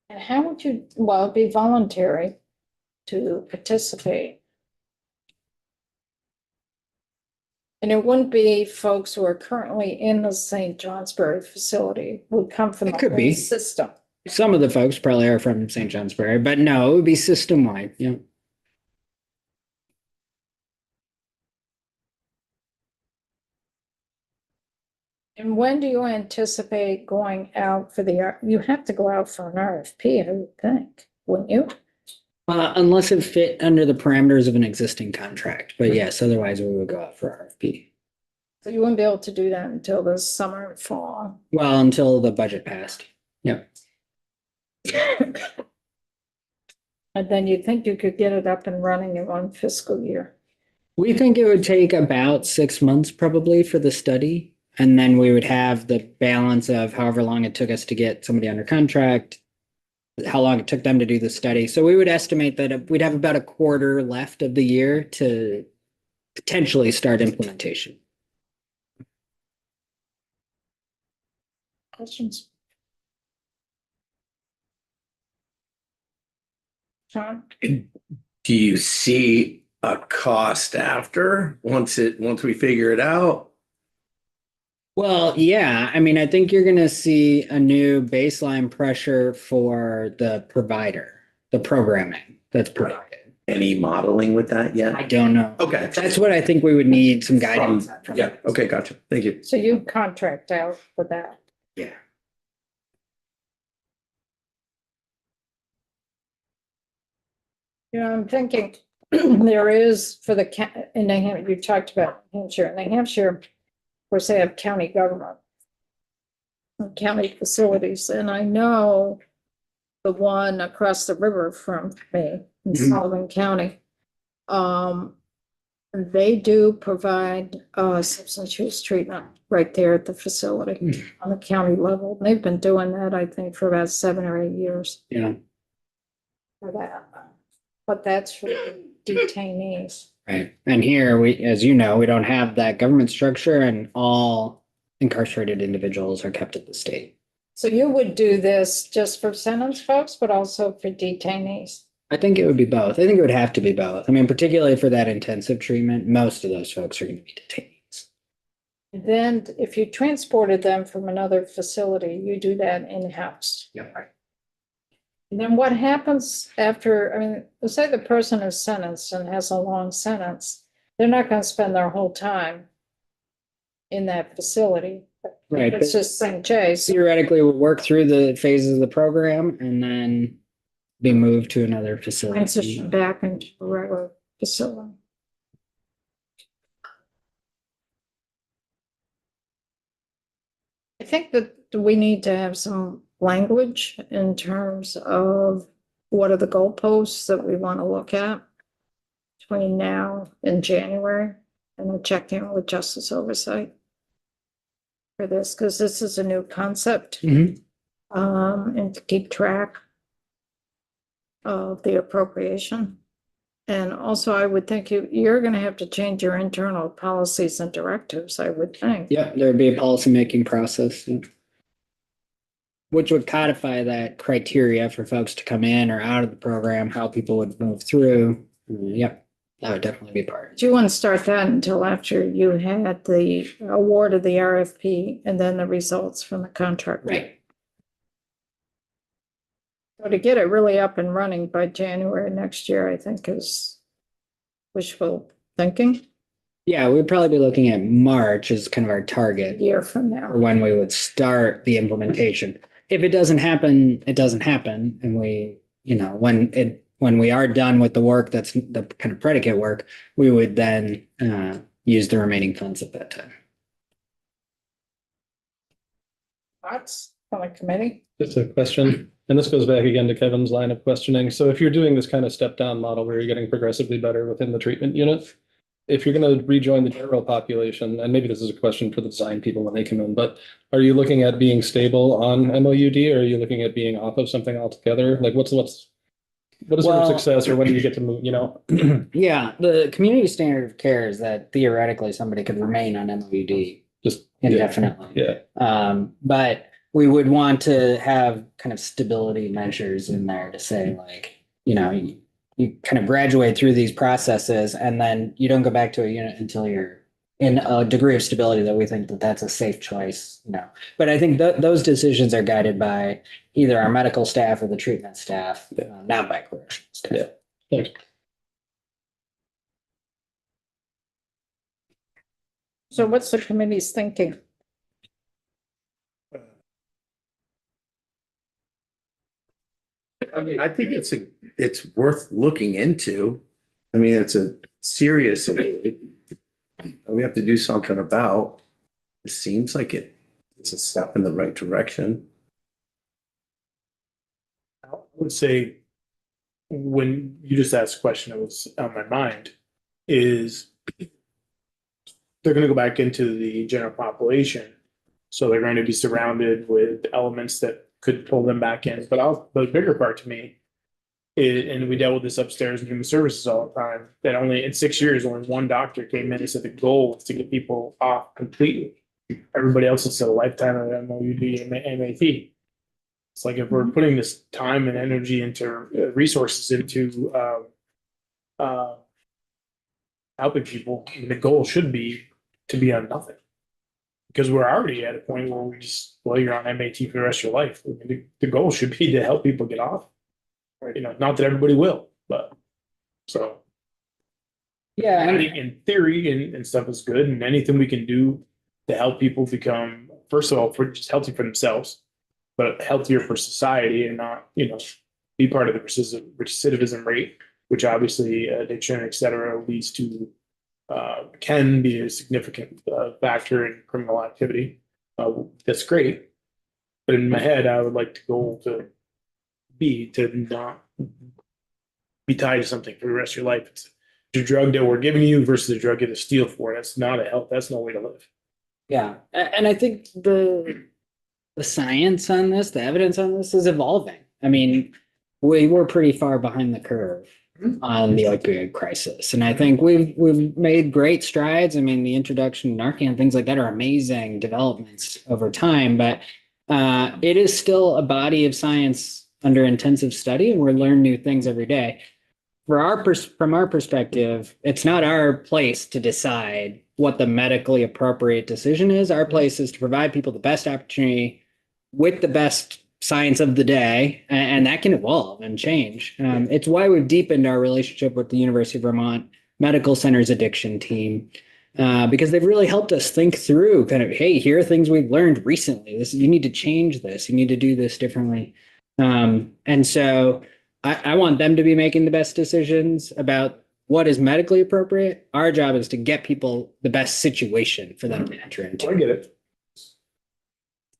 And how would you, well, it'd be voluntary to participate. And it wouldn't be folks who are currently in the St. Johnsbury facility would come from It the could whole be. system. Some of the folks probably are from St. Johnsbury, but no, it would be system-wide. Yeah. And when do you anticipate going out for you have to go out for an RFP, I would think, wouldn't you? Unless it fit under the parameters of an existing contract, but yes, otherwise we would go out for RFP. So you wouldn't be able to do that until the summer and fall. Well, until the budget passed. Yep. And then you think you could get it up and running in one fiscal year. We think it would take about 6 months probably for the study. And then we would have the balance of however long it took us to get somebody under contract, how long it took them to do the study. So we would estimate that we'd have about a quarter left of the year to potentially start implementation. Questions? John? Do you see a cost after, once we figure it out? Well, yeah, I mean, I think you're going to see a new baseline pressure for the provider, the programming that's provided. Any modeling with that I yet? don't know. Okay. That's what I think we would need some guidance. from. Yeah, okay, gotcha. Thank you. So you contract out for that. Yeah. You know, I'm thinking there is for in New Hampshire, you talked about New Hampshire. In New Hampshire, of course, they have county government. And county facilities, and I know the one across the river from me in Sullivan County. They do provide substance use treatment right there at the facility on the county level. They've been doing that, I think, for about 7 or 8 years Yeah. for that. But that's for the detainees. Right. And here as you know, we don't have that government structure and all incarcerated individuals are kept at the state. So you would do this just for sentence folks, but also for detainees? I think it would be both. I think it would have to be both. I mean, particularly for that intensive treatment, most of those folks are going to be detainees. Then if you transported them from another facility, you do that in-house. Yeah. And then what happens after, I mean, let's say the person is sentenced and has a long sentence, they're not going to spend their whole time in that facility. Right. It's but just St. J's. theoretically, we'll work through the phases of the program and then be moved to another facility. Transition back into a regular facility. I think that we need to have some language in terms of what are the goalposts that we want to look at between now and January, and a check-in with Justice Oversight for this, because this is a new concept. Mhm. and to keep track of the appropriation. And also, I would think you're gonna have to change your internal policies and directives, I would think. Yep, there would be a policymaking process. Which would codify that criteria for folks to come in or out of the program, how people would move through. Yep, that would definitely be part. But you wouldn't start that until after you had the award of the RFP and then the results from the contract. Right. So to get it really up and running by January next year, I think is wishful thinking, Yeah, we'd probably be looking at March as kind of our a target year from now. for when we would start the implementation. If it doesn't happen, it doesn't happen. And we, when we are done with the work, that's the kind of predicate work, we would then use the remaining funds at that time. Thoughts on the committee? Just a question, and this goes back again to Kevin's line of questioning. So if you're doing this kind of step down model where you're getting progressively better within the treatment unit, if you're going to rejoin the general population, and maybe this is a question for the design people when they come in, but are you looking at being stable on MOUD, or are you looking at being off of something altogether? Like what is sort of Well- success, or when do you get to move, Yeah, the community standard of care is that theoretically somebody could remain on MOUD just indefinitely. Yeah. But we would want to have kind of stability measures in there to say like, you kind of graduate through these processes and then you don't go back to a unit until you're in a degree of stability that we think that that's a safe choice, But I think those decisions are guided by either our medical staff or the treatment staff, not by correctional staff. Yeah. Thanks. So what's the committee's thinking? I mean, I think it's worth looking into. I mean, it's a serious, we have to do something about. It seems like it's a step in the right direction. I would say, when you just asked a question, it was on my mind, is they're gonna go back into the general population. So they're going to be surrounded with elements that could pull them back in. But the bigger part to me is, and we dealt with this upstairs in human services all the time, that only in 6 years, only one doctor came in and said the goal is to get people off completely. Everybody else has said a lifetime of MOUD and MAT. It's like if we're putting this time and energy into resources into helping people, the goal should be to be on nothing. Because we're already at a point where you're on MAT for the rest of your life. I mean, the goal should be to help people get off. Not that everybody will, but so. Yeah. I think in theory and stuff is good, and anything we can do to help people become, first of all, for just healthy for themselves, but healthier for society and not, be part of the recidivism rate, which obviously addiction, et cetera, leads to, can be a significant factor in criminal activity. That's great. But in my head, I would like to go to not be tied to something for the rest of your life. It's the drug that we're giving you versus the drug you have to steal for. That's not that's no way to live. Yeah. And I think the science on this, the evidence on this is evolving. I mean, we were pretty far behind the curve on the opioid crisis. And I think we've made great strides. I mean, the introduction of Narcan, things like that are amazing developments over time, but it is still a body of science under intensive study, and we're learning new things every day. From our perspective, it's not our place to decide what the medically appropriate decision is. Our place is to provide people the best opportunity with the best science of the day, and that can evolve and change. It's why we've deepened our relationship with the University of Vermont Medical Center's addiction team, because they've really helped us think through kind of, hey, here are things we've learned recently. You need to change this. You need to do this differently. And so I want them to be making the best decisions about what is medically appropriate. Our job is to get people the best situation for them to enter into. I get it.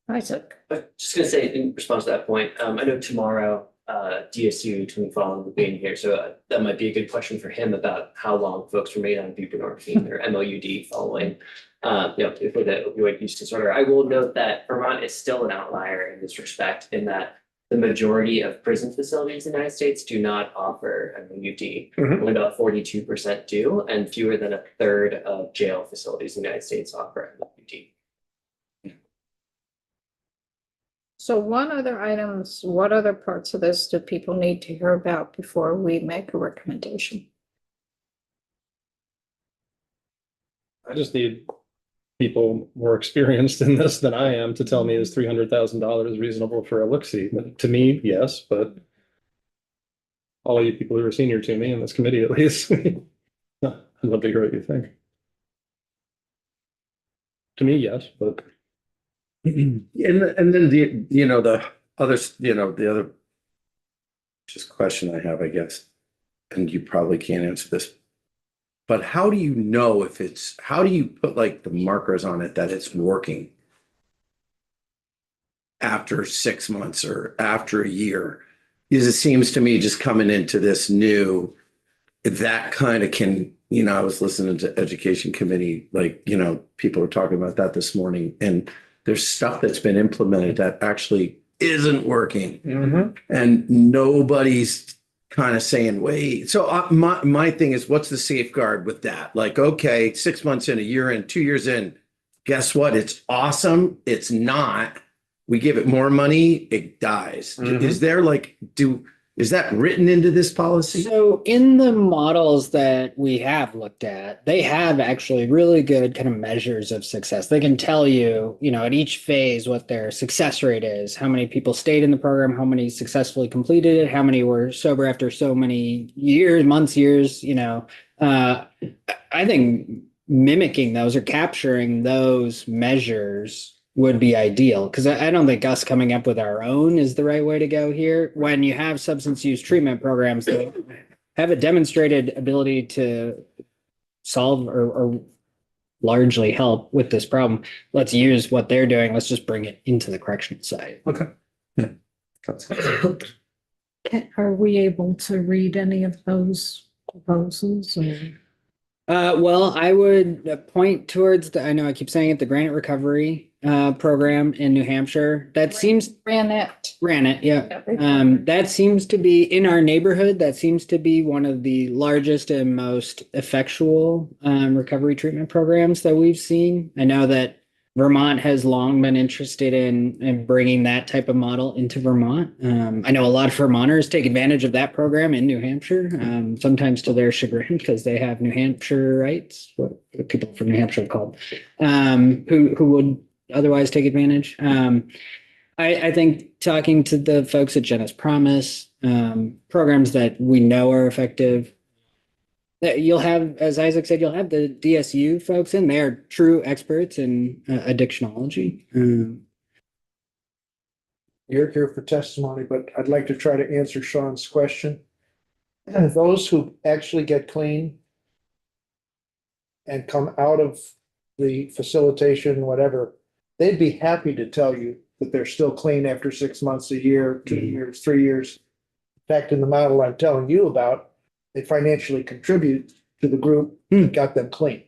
Isaac. Just gonna say in response to that point, I know tomorrow DSU Twin Falls being here, so that might be a good question for him about how long folks remain on buprenorphine or MOUD following for the opioid use disorder. I will note that Vermont is still an outlier in this respect, in that the majority of prison facilities in the United States do not offer MOUD. Only about 42% do, and fewer than a third of jail facilities in the United States offer MOUD. So what other parts of this do people need to hear about before we make a recommendation? I just need people more experienced in this than I am to tell me is $300,000 reasonable for a look-see. To me, yes, but all you people who are senior to me in this committee, at least, I'd love to hear what you think. To me, yes, but. And then the other just question I have, I guess, and you probably can't answer this, but how do you know how do you put like the markers on it that it's working after 6 months or after a year? Because it seems to me, just coming into this new, that kind of can, I was listening to education committee, people were talking about that this morning, and there's stuff that's been implemented that actually isn't working. And nobody's kind of saying, wait. So my thing is, what's the safeguard with that? Like, okay, 6 months in, a year in, 2 years in, guess what? It's awesome. It's not. We give it more money, it dies. Is there is that written into this policy? So in the models that we have looked at, they have actually really good kind of measures of success. They can tell you, at each phase what their success rate is, how many people stayed in the program, how many successfully completed it, how many were sober after so many years, months, years, I think mimicking those or capturing those measures would be ideal, because I don't think us coming up with our own is the right way to go here. When you have substance use treatment programs that have a demonstrated ability to solve or largely help with this problem, let's use what they're doing. Let's just bring it into the correctional side. Okay. Yeah. Are we able to read any of those proposals? Well, I would point towards I know I keep saying it, the Granite Recovery program in New Hampshire. That seems Ran it. yeah. That seems to be in our neighborhood. That seems to be one of the largest and most effectual recovery treatment programs that we've seen. I know that Vermont has long been interested in bringing that type of model into Vermont. I know a lot of Vermonters take advantage of that program in New Hampshire, sometimes to their chagrin, because they have New Hampshire rights, what people from New Hampshire called, who would otherwise take advantage. I think talking to the folks at Jenna's Promise, programs that we know are effective, that you'll have, as Isaac said, you'll have the DSU folks in. They're true experts in addictionology. You're here for testimony, but I'd like to try to answer Sean's question. Those who actually get clean and come out of the facilitation, whatever, they'd be happy to tell you that they're still clean after 6 months, a year, 2 years, 3 years. In fact, in the model I'm telling you about, they financially contribute to the group that got them clean.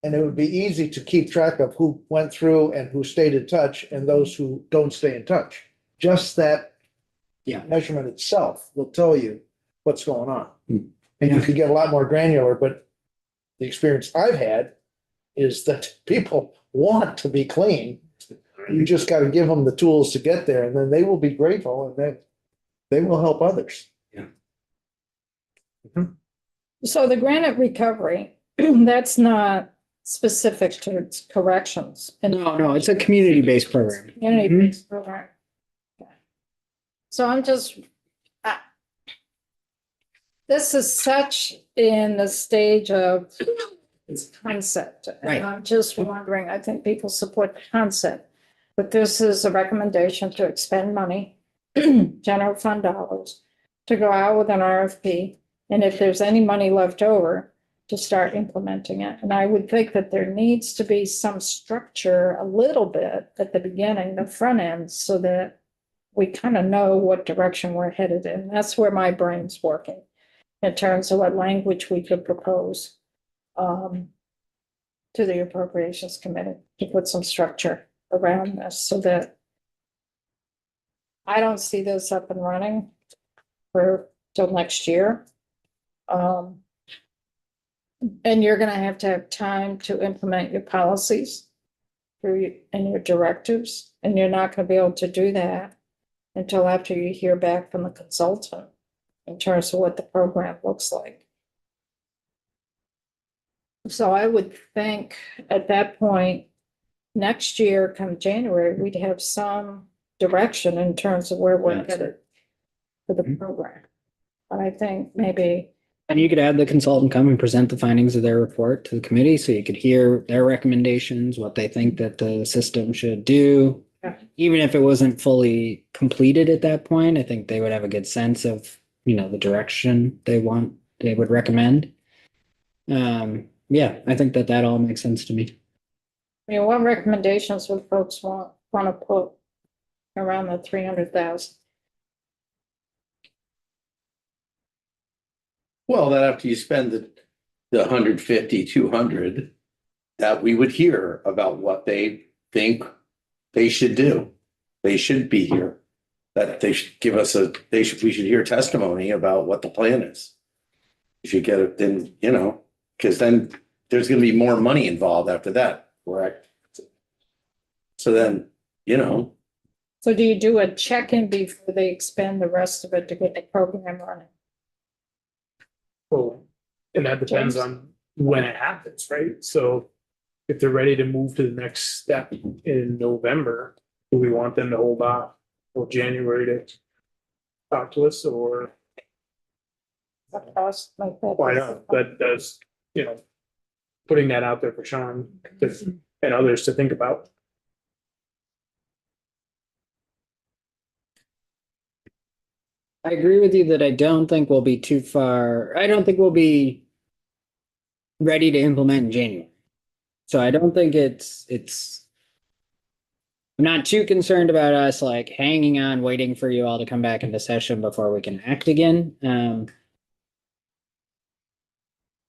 And it would be easy to keep track of who went through and who stayed in touch and those who don't stay in touch. Just that measurement itself will tell you what's going on. And you could get a lot more granular, but the experience I've had is that people want to be clean. You just got to give them the tools to get there, and then they will be grateful, and then they will help others. So the Granite Recovery, that's not specific to corrections. No, it's a community-based program. Community-based program. Okay. So I'm just, this is such in the stage of concept. Right. And I'm just wondering, I think people support the concept, but this is a recommendation to expend money, general fund dollars, to go out with an RFP. And if there's any money left over, to start implementing it. And I would think that there needs to be some structure a little bit at the beginning, the front end, so that we kind of know what direction we're headed in. That's where my brain's working in terms of what language we could propose to the Appropriations Committee to put some structure around this so that I don't see this up and running for till next year. And you're gonna have to have time to implement your policies and your directives, and you're not gonna be able to do that until after you hear back from the consultant in terms of what the program looks like. So I would think at that point, next year, come January, we'd have some direction in terms of where we're headed for the program. But I think maybe, And you could have the consultant come and present the findings of their report to the committee, so you could hear their recommendations, what they think that the system should do. Yeah. Even if it wasn't fully completed at that point, I think they would have a good sense of, the direction they would recommend. Yeah, I think that all makes sense to me. what recommendations would folks want to put around the 300,000? Well, that after you spend the 150, 200, that we would hear about what they think they should do. They should be here. That they should give us we should hear testimony about what the plan is. You should get it, then, because then there's gonna be more money involved after that, correct? So then, So do you do a check-in before they expend the rest of it to get the program running? Well, and that depends on when it happens, right? So if they're ready to move to the next step in November, do we want them to hold off till January to talk to us, or What cost like that? why not? That does, putting that out there for Sean and others to think about. I agree with you that I don't think we'll be too far. I don't think we'll be ready to implement in January. So I don't think I'm not too concerned about us like hanging on, waiting for you all to come back into session before we can act again.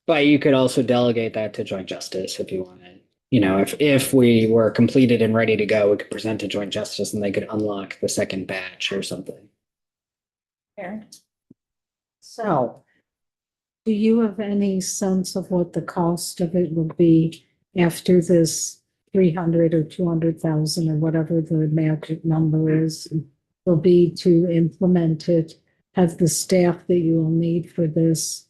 But you could also delegate that to Joint Justice if you wanted. If we were completed and ready to go, we could present to Joint Justice and they could unlock the second batch or something. Karen? So, do you have any sense of what the cost of it will be after this 300 or 200,000 or whatever the magic number is will be to implement it? Have the staff that you will need for this?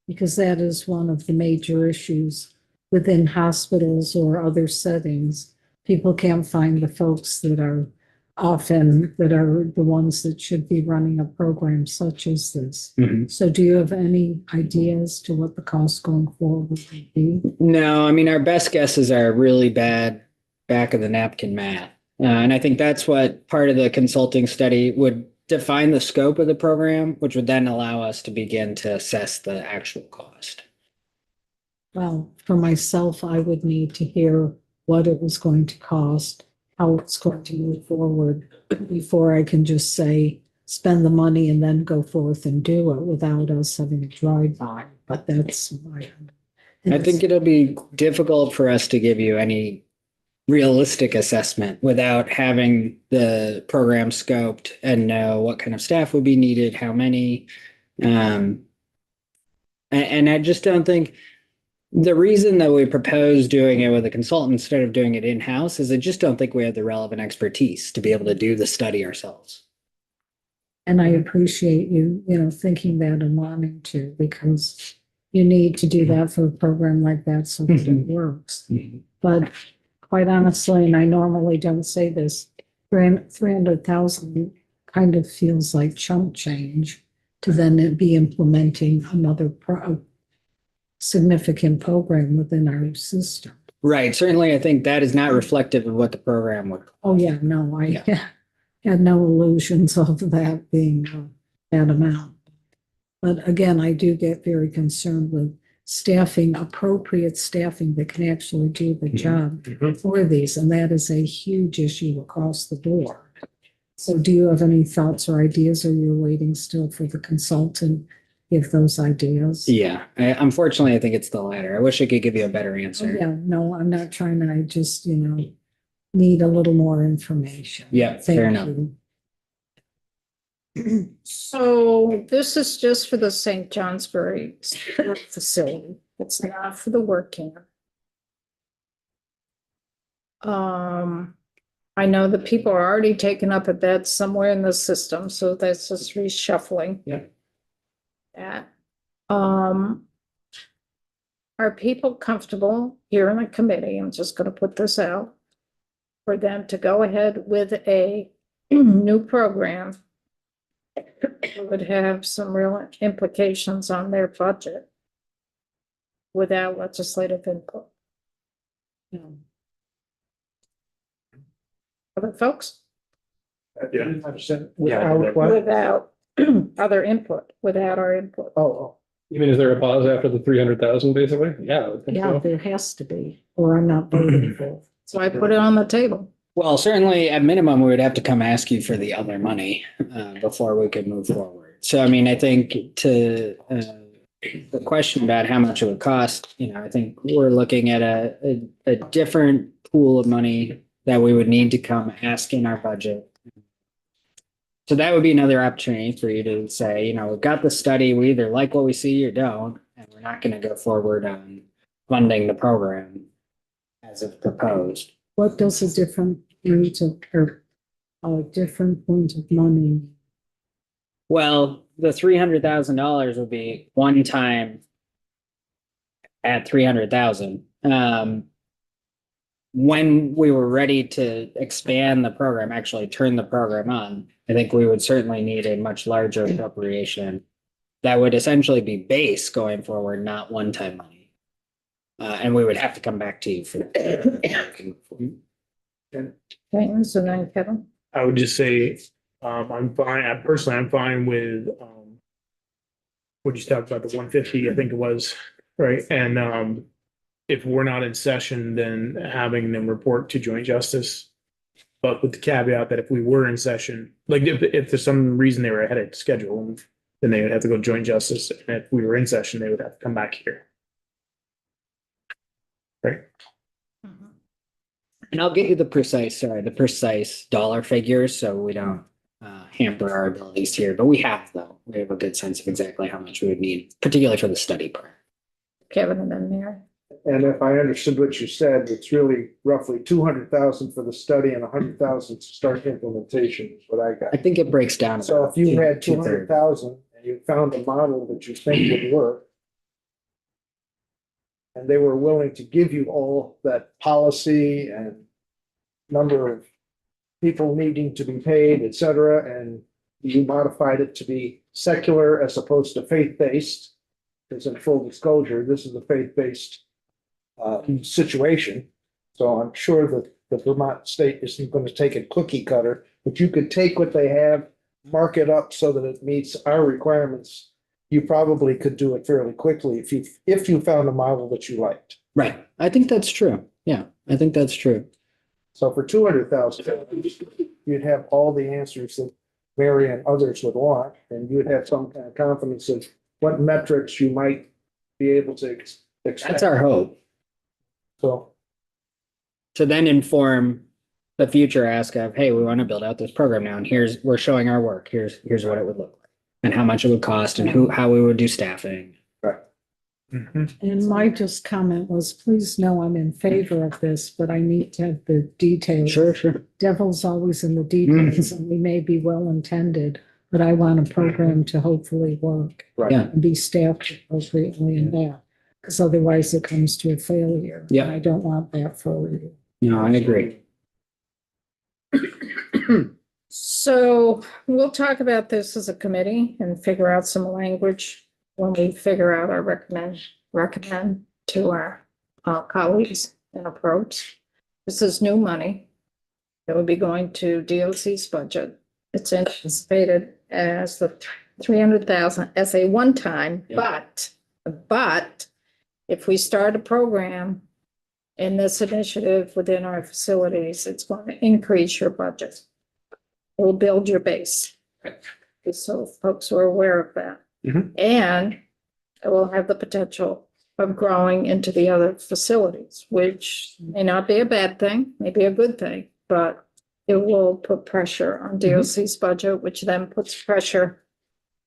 Because that is one of the major issues within hospitals or other settings. People can't find the folks that are the ones that should be running a program such as this. Mhm. So do you have any ideas to what the cost going forward would be? No, I mean, our best guesses are really bad back of the napkin math. And I think that's what part of the consulting study would define the scope of the program, which would then allow us to begin to assess the actual cost. Well, for myself, I would need to hear what it was going to cost, how it's going to move forward before I can just say, spend the money and then go forth and do it without us having a drive-by. But that's my. I think it'll be difficult for us to give you any realistic assessment without having the program scoped and know what kind of staff would be needed, how many. And I just don't think the reason that we propose doing it with a consultant instead of doing it in-house is I just don't think we have the relevant expertise to be able to do the study ourselves. And I appreciate you, thinking that and wanting to, because you need to do that for a program like that so that it works. But quite honestly, and I normally don't say this, 300,000 kind of feels like chump change to then be implementing another significant program within our system. Right. Certainly, I think that is not reflective of what the program would. Oh, yeah, no, I had no illusions of that being that amount. But again, I do get very concerned with staffing, appropriate staffing that can actually do the job for these. And that is a huge issue across the board. So do you have any thoughts or ideas, or you're waiting still for the consultant give those ideas? Yeah, unfortunately, I think it's the latter. I wish I could give you a better Oh, answer. yeah, no, I'm not trying to, I just, need a little more information. Yeah, Thank fair enough. you. So this is just for the St. Johnsbury facility. It's not for the work camp. I know that people are already taken up a bed somewhere in the system, so that's just reshuffling. Yeah. That. Are people comfortable here in the committee? I'm just gonna put this out. For them to go ahead with a new program. It would have some real implications on their budget. Without legislative input. Other folks? Yeah. Without what? Without other input, without our input. Oh, You mean, is there a pause after the 300,000, basically? Yeah, I would think Yeah, so. there has to be, or I'm not voting for. So I put it on the table. Well, certainly at minimum, we would have to come ask you for the other money before we could move forward. So, I mean, I think to the question about how much it would cost, I think we're looking at a different pool of money that we would need to come ask in our budget. So that would be another opportunity for you to say, we've got the study, we either like what we see or don't, and we're not going to go forward on funding the program as of proposed. What does a different rate of, or a different point of money? Well, the $300,000 would be one time at 300,000. When we were ready to expand the program, actually turn the program on, I think we would certainly need a much larger appropriation that would essentially be base going forward, not one-time money. And we would have to come back to you for that. James and then Kevin. I would just say, I'm fine, I'm fine with, what you talked about, the 150, I think it was, right? And, if we're not in session, then having them report to joint justice. But with the caveat that if we were in session, like if there's some reason they were ahead of schedule, then they would have to go to joint justice. And if we were in session, they would have to come back here. Right? And I'll get you the precise dollar figures so we don't hamper our abilities here. But we have a good sense of exactly how much we would need, particularly for the study part. Kevin and then Mary. and if I understood what you said, it's really roughly 200,000 for the study and 100,000 to start implementation is what I got. I think it breaks down. So if you had two-thirds. 200,000 and you found a model that you think would work, and they were willing to give you all that policy and number of people needing to be paid, et cetera, and you modified it to be secular as opposed to faith-based, because in full disclosure, this is a faith-based situation. So I'm sure that the Vermont state isn't going to take it cookie cutter, but you could take what they have, mark it up so that it meets our requirements. You probably could do it fairly quickly if you found a model that you liked. Right. I think that's true. Yeah, I think that's true. So for 200,000, you'd have all the answers that Mary and others would want, and you'd have some kind of confidence of what metrics you might be able to expect. That's our hope. So, To then inform the future ask of, hey, we want to build out this program now, and we're showing our work. Here's what it would look like, and how much it would cost, and how we would do staffing. right. And my just comment was, please know I'm in favor of this, but I need to have the details. Sure. Devil's always in the details, and we may be well intended, but I want a program to hopefully work. Right. Yeah. And be staffed appropriately in that, because otherwise it comes to a failure. Yeah. And I don't want that for you. No, I agree. So we'll talk about this as a committee and figure out some language when we figure out our recommend to our colleagues and approach. This is new money that would be going to DOC's budget. It's anticipated as the 300,000 as a one-time, but if we start a program in this initiative within our facilities, it's going to increase your budget. It will build your base. Just so folks are aware of that. Mhm. And it will have the potential of growing into the other facilities, which may not be a bad thing, maybe a good thing, but it will put pressure on DOC's budget, which then puts pressure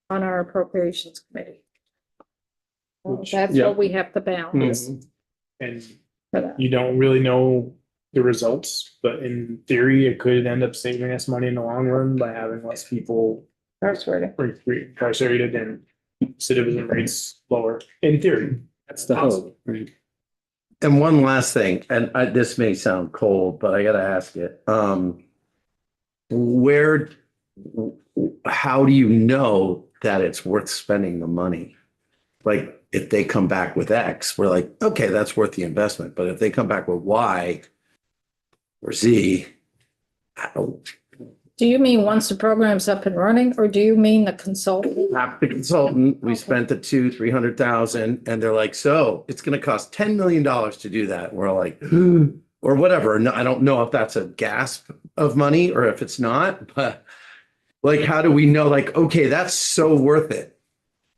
on our appropriations committee. So Which- that's yeah. what we have to balance And for that. you don't really know the results, but in theory, it could end up saving us money in the long run by having less people Incarcerated. incarcerated and recidivism rates lower, in theory. That's the hope, right? And one last thing, and this may sound cold, but I gotta ask it. Where, how do you know that it's worth spending the money? Like, if they come back with X, we're like, okay, that's worth the investment. But if they come back with Y or Z, I don't Do you mean once the program's up and running, or do you mean the consultant? have the consultant, we spent the 300,000, and they're like, so it's gonna cost $10 million to do that. We're like, or whatever. No, I don't know if that's a gasp of money or if it's not, but like, how do we know, like, okay, that's so worth it?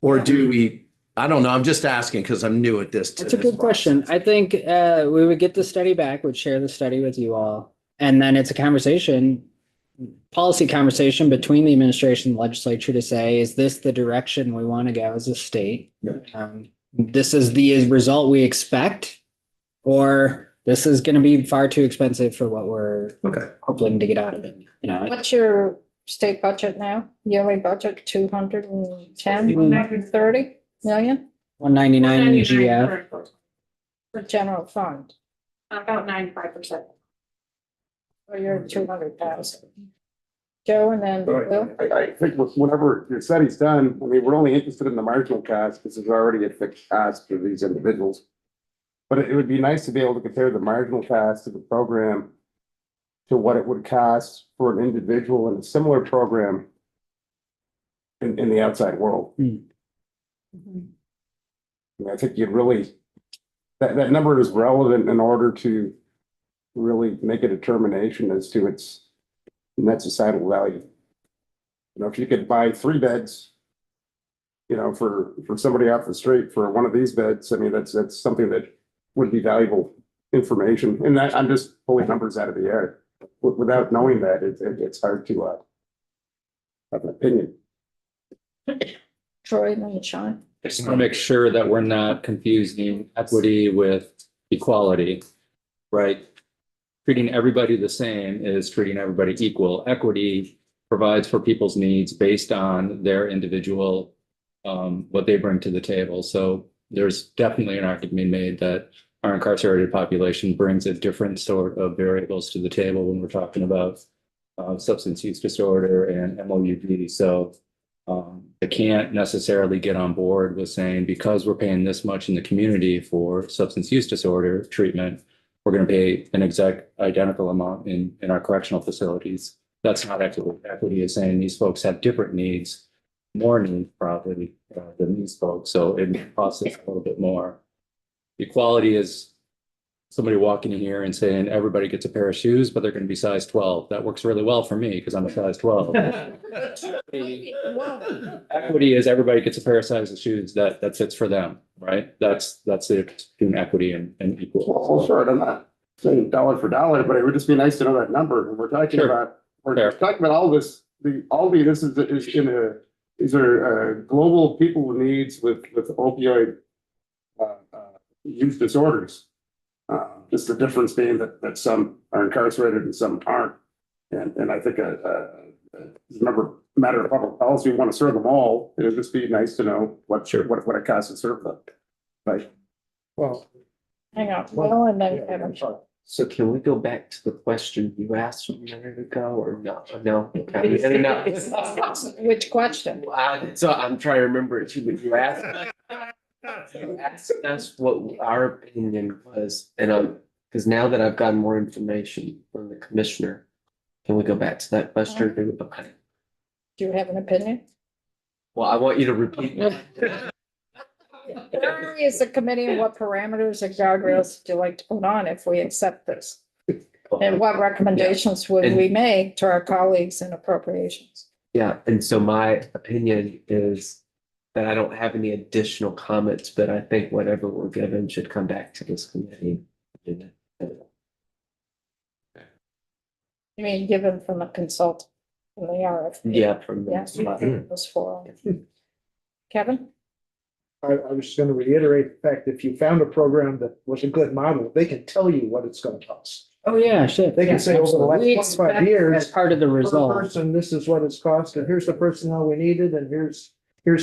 Or do we, I don't know. I'm just asking because I'm new at this. That's a good question. I think we would get the study back, would share the study with you all. And then it's a conversation, policy conversation between the administration and the legislature to say, is this the direction we want to go as a state? This is the result we expect, or this is going to be far too expensive for what we're hoping to get out of it. You know, What's your state budget now? Yearly budget, 210, 130 million 199 GF. for general fund, About 95%. or you're 200,000. Joe, and then But Bill? I think whenever your study's done, I mean, we're only interested in the marginal cost because there's already a fixed cost for these individuals. But it would be nice to be able to compare the marginal cost of the program to what it would cost for an individual in a similar program in the outside world. And I think you'd really, that number is relevant in order to really make a determination as to its net societal value. You know, if you could buy 3 beds, you know, for somebody off the street for one of these beds, I mean, that's something that would be valuable information. And that, I'm just pulling numbers out of the air. Without knowing that, it's hard to have an opinion. Troy, and then Sean. I just want to make sure that we're not confusing equity with equality, right? Treating everybody the same is treating everybody equal. Equity provides for people's needs based on their individual, what they bring to the table. So there's definitely an argument being made that our incarcerated population brings a different sort of variables to the table when we're talking about substance use disorder and MOUD. So I can't necessarily get on board with saying because we're paying this much in the community for substance use disorder treatment, we're going to pay an exact identical amount in our correctional facilities. That's not equity. Equity is saying these folks have different needs, more needs probably than these folks. So it costs us a little bit more. Equality is somebody walking in here and saying everybody gets a pair of shoes, but they're going to be size 12. That works really well for me because I'm a size 12. Equity is everybody gets a pair of sizes of shoes that fits for them, right? That's the difference between equity and equal. Well, sure, I'm not saying dollar for dollar, but it would just be nice to know that number. And we're talking Sure. about, we're Fair. talking about all this, this these are global people with needs with opioid use disorders. Just the difference being that some are incarcerated and some aren't. And I think matter of public policy, we want to serve them all. It would just be nice to know what it costs to serve them. Right. Well, Hang on, Bill, and then Kevin. So can we go back to the question you asked a minute ago or no? No. Okay. No. Which question? So I'm trying to remember it too, but you asked. You asked us what our opinion was, and because now that I've gotten more information from the commissioner, can we go back to that question? Okay. Do you have an opinion? Well, I want you to repeat. Where is the committee and what parameters and guardrails would you like to put on if we accept this? And what recommendations would we make to our colleagues in appropriations? Yeah, and so my opinion is that I don't have any additional comments, but I think whatever we're given should come back to this committee. You mean, given from a consultant, from the RFP? Yeah, from Yes, those four. Kevin? I was just gonna reiterate the fact, if you found a program that was a good model, they can tell you what it's gonna cost. Oh, yeah, shit. They can say over the last We 25 expect years, As part of the Per result. person, this is what it's cost, and here's the personnel we needed, and here's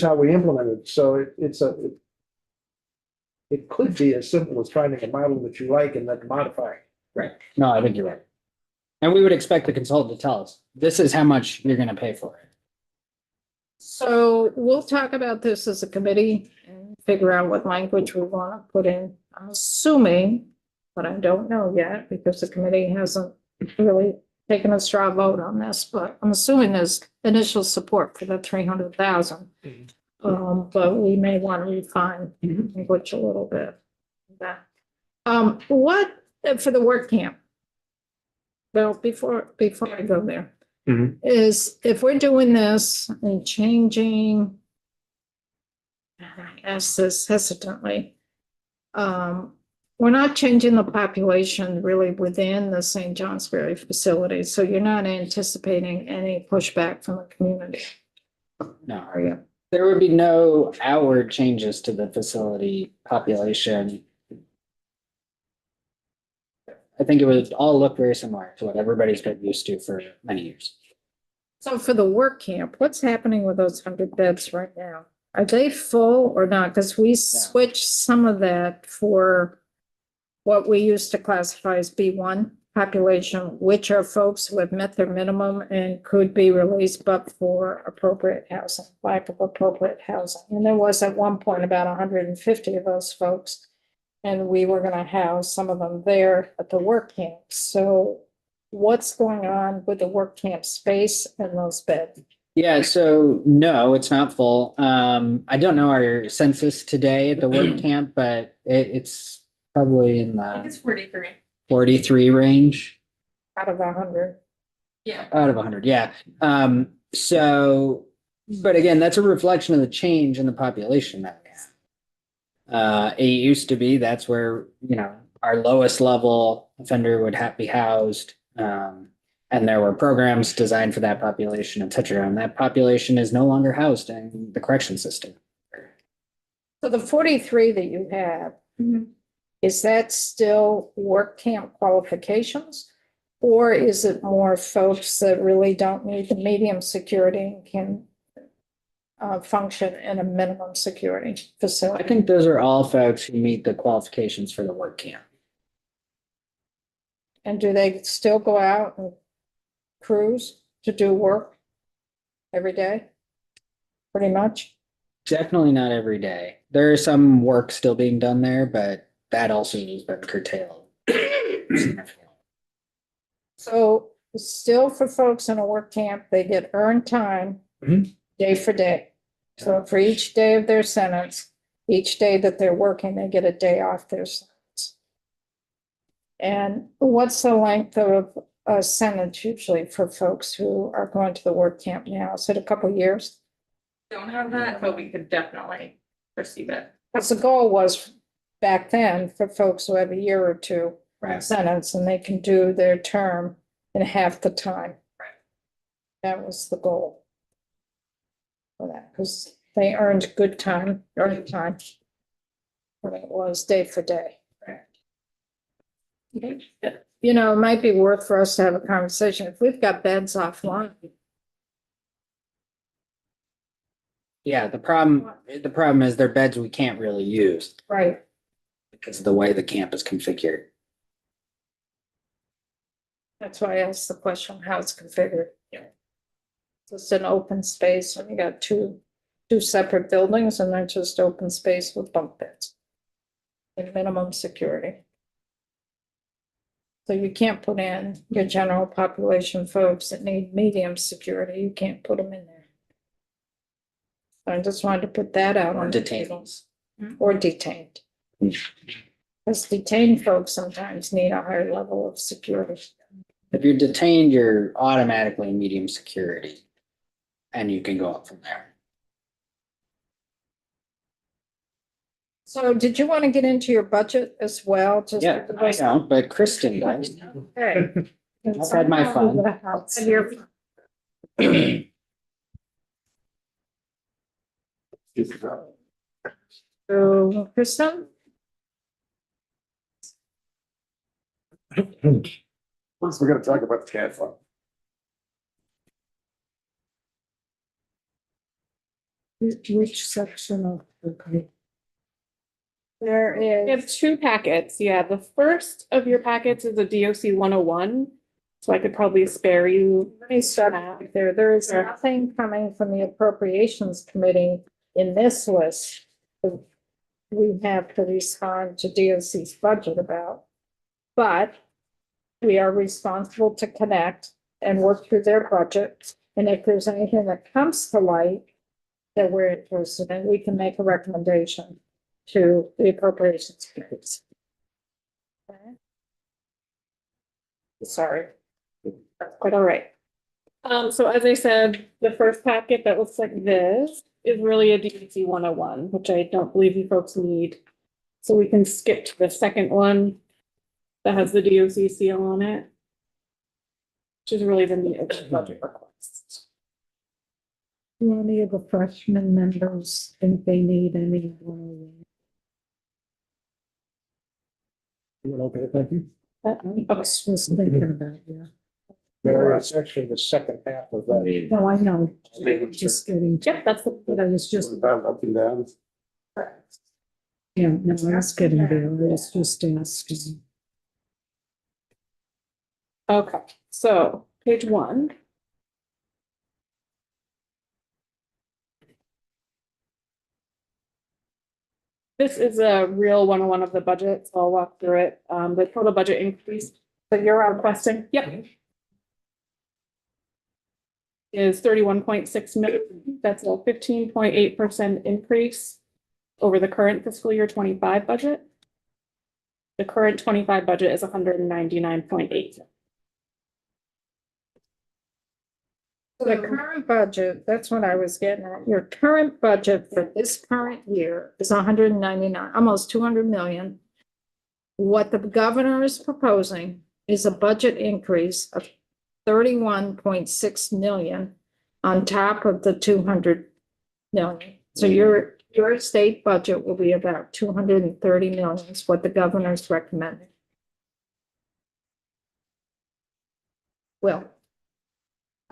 how we implemented. So it could be as simple as finding a model that you like and then modifying. Right. No, I think you're right. And we would expect the consultant to tell us, this is how much you're gonna pay for it. So we'll talk about this as a committee and figure out what language we want to put in. I'm assuming, but I don't know yet because the committee hasn't really taken a straw vote on this, but I'm assuming there's initial support for the 300,000. But we may want to refine language a little bit. What for the work camp? Well, before I go there, is if we're doing this and changing, and I ask this hesitantly, we're not changing the population really within the St. Johnsbury facility, so you're not anticipating any pushback from the community, No, are you? there would be no outward changes to the facility population. I think it would all look very similar to what everybody's been used to for many years. So for the work camp, what's happening with those 100 beds right now? Are they full or not? Because we switched some of that for what we used to classify as B1 population, which are folks who have met their minimum and could be released but for appropriate housing, lack of appropriate housing. And there was at one point about 150 of those folks. And we were going to house some of them there at the work camp. So what's going on with the work camp space and those beds? Yeah, so no, it's not full. I don't know our census today at the work camp, but it's probably in I think the it's 43. 43 range. Out of 100. Yeah. Out of 100, yeah. So, but again, that's a reflection of the change in the population that we have. It used to be that's where, our lowest level offender would be housed. And there were programs designed for that population, et cetera. And that population is no longer housed in the correction system. So the 43 that you have, is that still work camp qualifications? Or is it more folks that really don't need the medium security and can function in a minimum security facility? I think those are all folks who meet the qualifications for the work camp. And do they still go out and cruise to do work every day? Pretty much? Definitely not every day. There is some work still being done there, but that also has been curtailed. So still for folks in a work camp, they get earned time day for day. So for each day of their sentence, each day that they're working, they get a day off their sentence. And what's the length of a sentence usually for folks who are going to the work camp now? Is it a couple of years? Don't have that, but we could definitely receive it. Because the goal was back then for folks who have a year or two Right. sentence and they can do their term in half the time. Right. That was the goal for that, because they earned good time, earned time. When it was day for day. You know, it might be worth for us to have a conversation. If we've got beds offline, Yeah, the problem is they're beds we can't really use right? because of the way the camp is configured. That's why I asked the question, how it's configured. Yeah. So it's an open space and you got two separate buildings and then just open space with bunk beds. And minimum security. So you can't put in your general population folks that need medium security, you can't put them in there. I just wanted to put that out on the table. Or detained. Because detained folks sometimes need a higher level of security. If you're detained, you're automatically medium security. And you can go up from there. So did you want to get into your budget as well? Just Yeah, I know, but Kristen does. Okay. I've had my fun. And you're- So, Kristen? First, we're gonna talk about the CAD fund. Which section of, okay. There We have is, two packets. Yeah, the first of your packets is a DOC 101. So I could probably spare you. let me start out there. There is nothing coming from the appropriations committee in this list that we have to respond to DOC's budget about. But we are responsible to connect and work through their budget. And if there's anything that comes to light that we're interested in, we can make a recommendation to the appropriations committee. Okay. Sorry. That's quite all right. So as I said, the first packet that looks like this is really a DOC 101, which I don't believe you folks need. So we can skip to the second one that has the DOC seal on it, which is really the meat of the budget request. Do any of the freshman members think they need any? Okay, thank you. Okay. I was just thinking about, yeah. There is actually the second half of that. No, I know. Just getting, Yep, that's the, but I was just, Up and down. yeah, no, I was getting there. I was just asking. okay, so page 1. This is a real 101 of the budget, so I'll walk through it. The total budget increase that you're requesting, yep, is 31.6 million. That's a 15.8% increase over the current fiscal year 25 budget. The current 25 budget is 199.8. The current budget, that's what I was getting at. Your current budget for this current year is 199, almost 200 million. What the governor is proposing is a budget increase of 31.6 million on top of the 200 million. So your state budget will be about 230 million is what the governor's recommending. Well,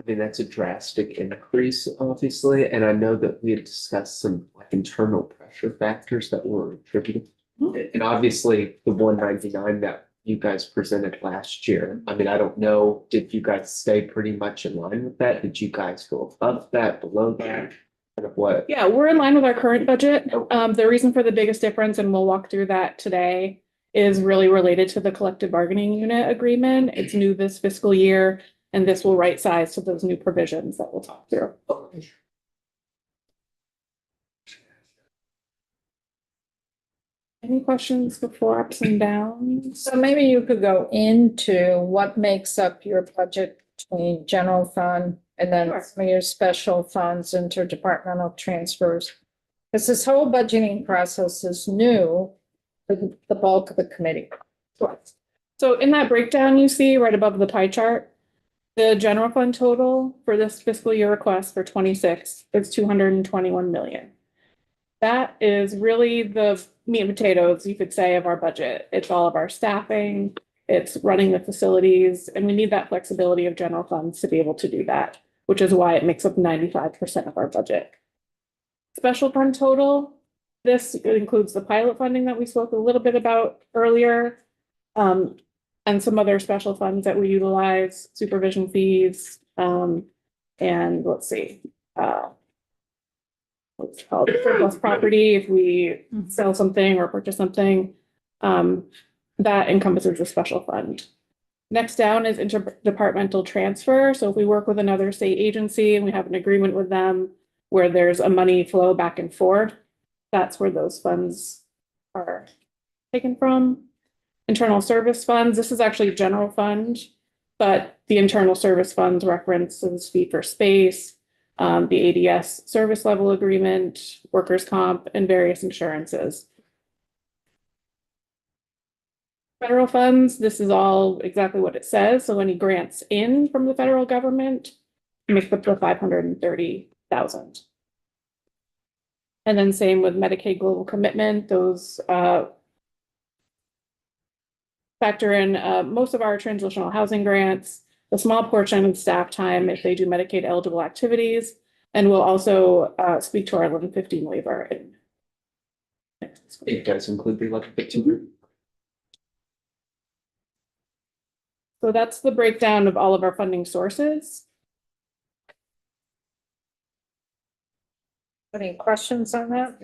I mean, that's a drastic increase, obviously, and I know that we had discussed some like internal pressure factors that were attributed. And obviously, the 199 that you guys presented last year, I mean, I don't know, did you guys stay pretty much in line with that? Did you guys go above that, below that? Kind of what? Yeah, we're in line with our current budget. The reason for the biggest difference, and we'll walk through that today, is really related to the collective bargaining unit agreement. It's new this fiscal year, and this will right size to those new provisions that we'll talk through. Any questions before ups and downs? so maybe you could go into what makes up your budget between general fund and then Sure. some of your special funds, interdepartmental transfers. Because this whole budgeting process is new for the bulk of the committee. So in that breakdown you see right above the pie chart, the general fund total for this fiscal year request for 26 is 221 million. That is really the meat and potatoes, you could say, of our budget. It's all of our staffing, it's running the facilities, and we need that flexibility of general funds to be able to do that, which is why it makes up 95% of our budget. Special fund total, this includes the pilot funding that we spoke a little bit about earlier, and some other special funds that we utilize, supervision fees, and let's see, what's it called, surplus property, if we sell something or purchase something, that encompasses a special fund. Next down is interdepartmental transfer. So if we work with another state agency and we have an agreement with them where there's a money flow back and forth, that's where those funds are taken from. Internal service funds, this is actually general fund. But the internal service funds references fee for space, the ADS service level agreement, workers' comp, and various insurances. Federal funds, this is all exactly what it says. So any grants in from the federal government make up to 530,000. And then same with Medicaid Global Commitment, those factor in most of our transitional housing grants, a small portion of staff time if they do Medicaid eligible activities, and we'll also speak to our 1115 waiver. It does include the 1115. So that's the breakdown of all of our funding sources. Any questions on that?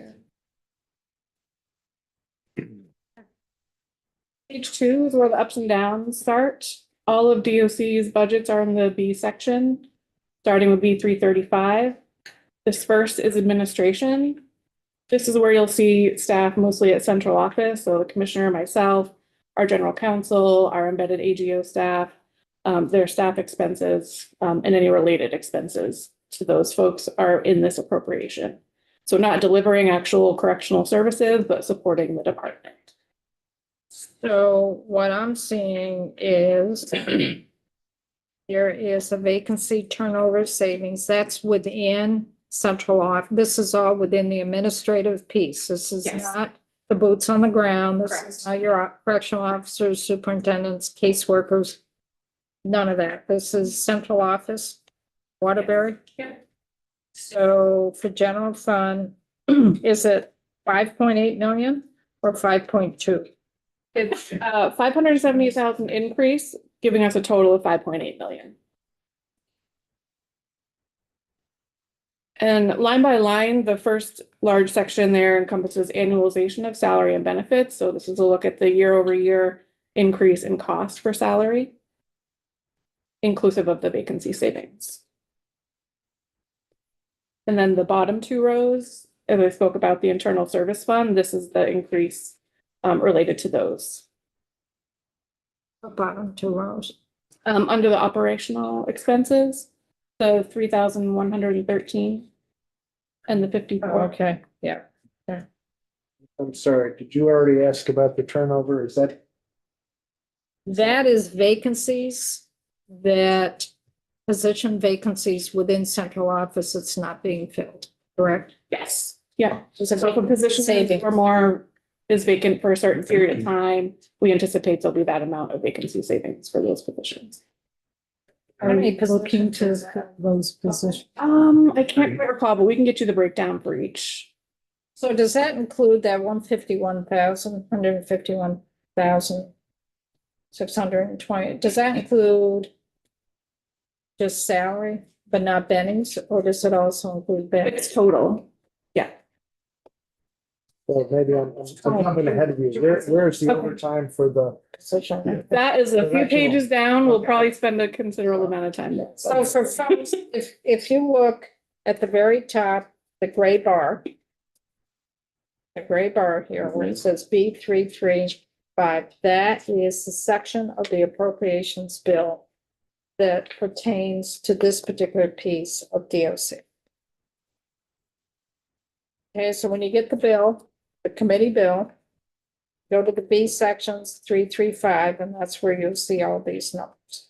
Page 2 is where the ups and downs start. All of DOC's budgets are in the B section, starting with B335. This first is administration. This is where you'll see staff mostly at central office, so the commissioner, myself, our general counsel, our embedded AGO staff, their staff expenses, and any related expenses to those folks are in this appropriation. So not delivering actual correctional services, but supporting the department. So what I'm seeing is there is a vacancy turnover savings that's within central office. This is all within the administrative piece. This is Yes. not the boots on the ground. This Correct. is not your correctional officers, superintendents, caseworkers. None of that. This is central office, Waterbury. Yeah. So for general fund, is it 5.8 million or 5.2? It's 570,000 increase, giving us a total of 5.8 million. And line by line, the first large section there encompasses annualization of salary and benefits. So this is a look at the year-over-year increase in cost for salary, inclusive of the vacancy savings. And then the bottom two rows, as I spoke about the internal service fund, this is the increase related to those. The bottom two rows. Under the operational expenses, the 3,113 and the 54. Okay, yeah. I'm sorry, did you already ask about the turnover? Is that? That is vacancies that position vacancies within central office that's not being filled, correct? Yes, yeah. It's a So if a position savings. or more is vacant for a certain period of time, we anticipate there'll be that amount of vacancy savings for those positions. How many Looking to fill those positions. I can't quite recall, but we can get you the breakdown for each. So does that include that 151,620? Does that include just salary, but not Bennings, or does it also include Bennings? It's total. Yeah. Well, maybe I'm jumping ahead of you. Where's the Okay. overtime for the? Position. That is a few Directional. pages down. We'll Okay. probably spend a considerable amount of time there. So for folks, if you look at the very top, the gray bar. The gray bar here where it says B335, that is the section of the appropriations bill that pertains to this particular piece of DOC. Okay, so when you get the bill, the committee bill, go to the B sections 335, and that's where you'll see all these numbers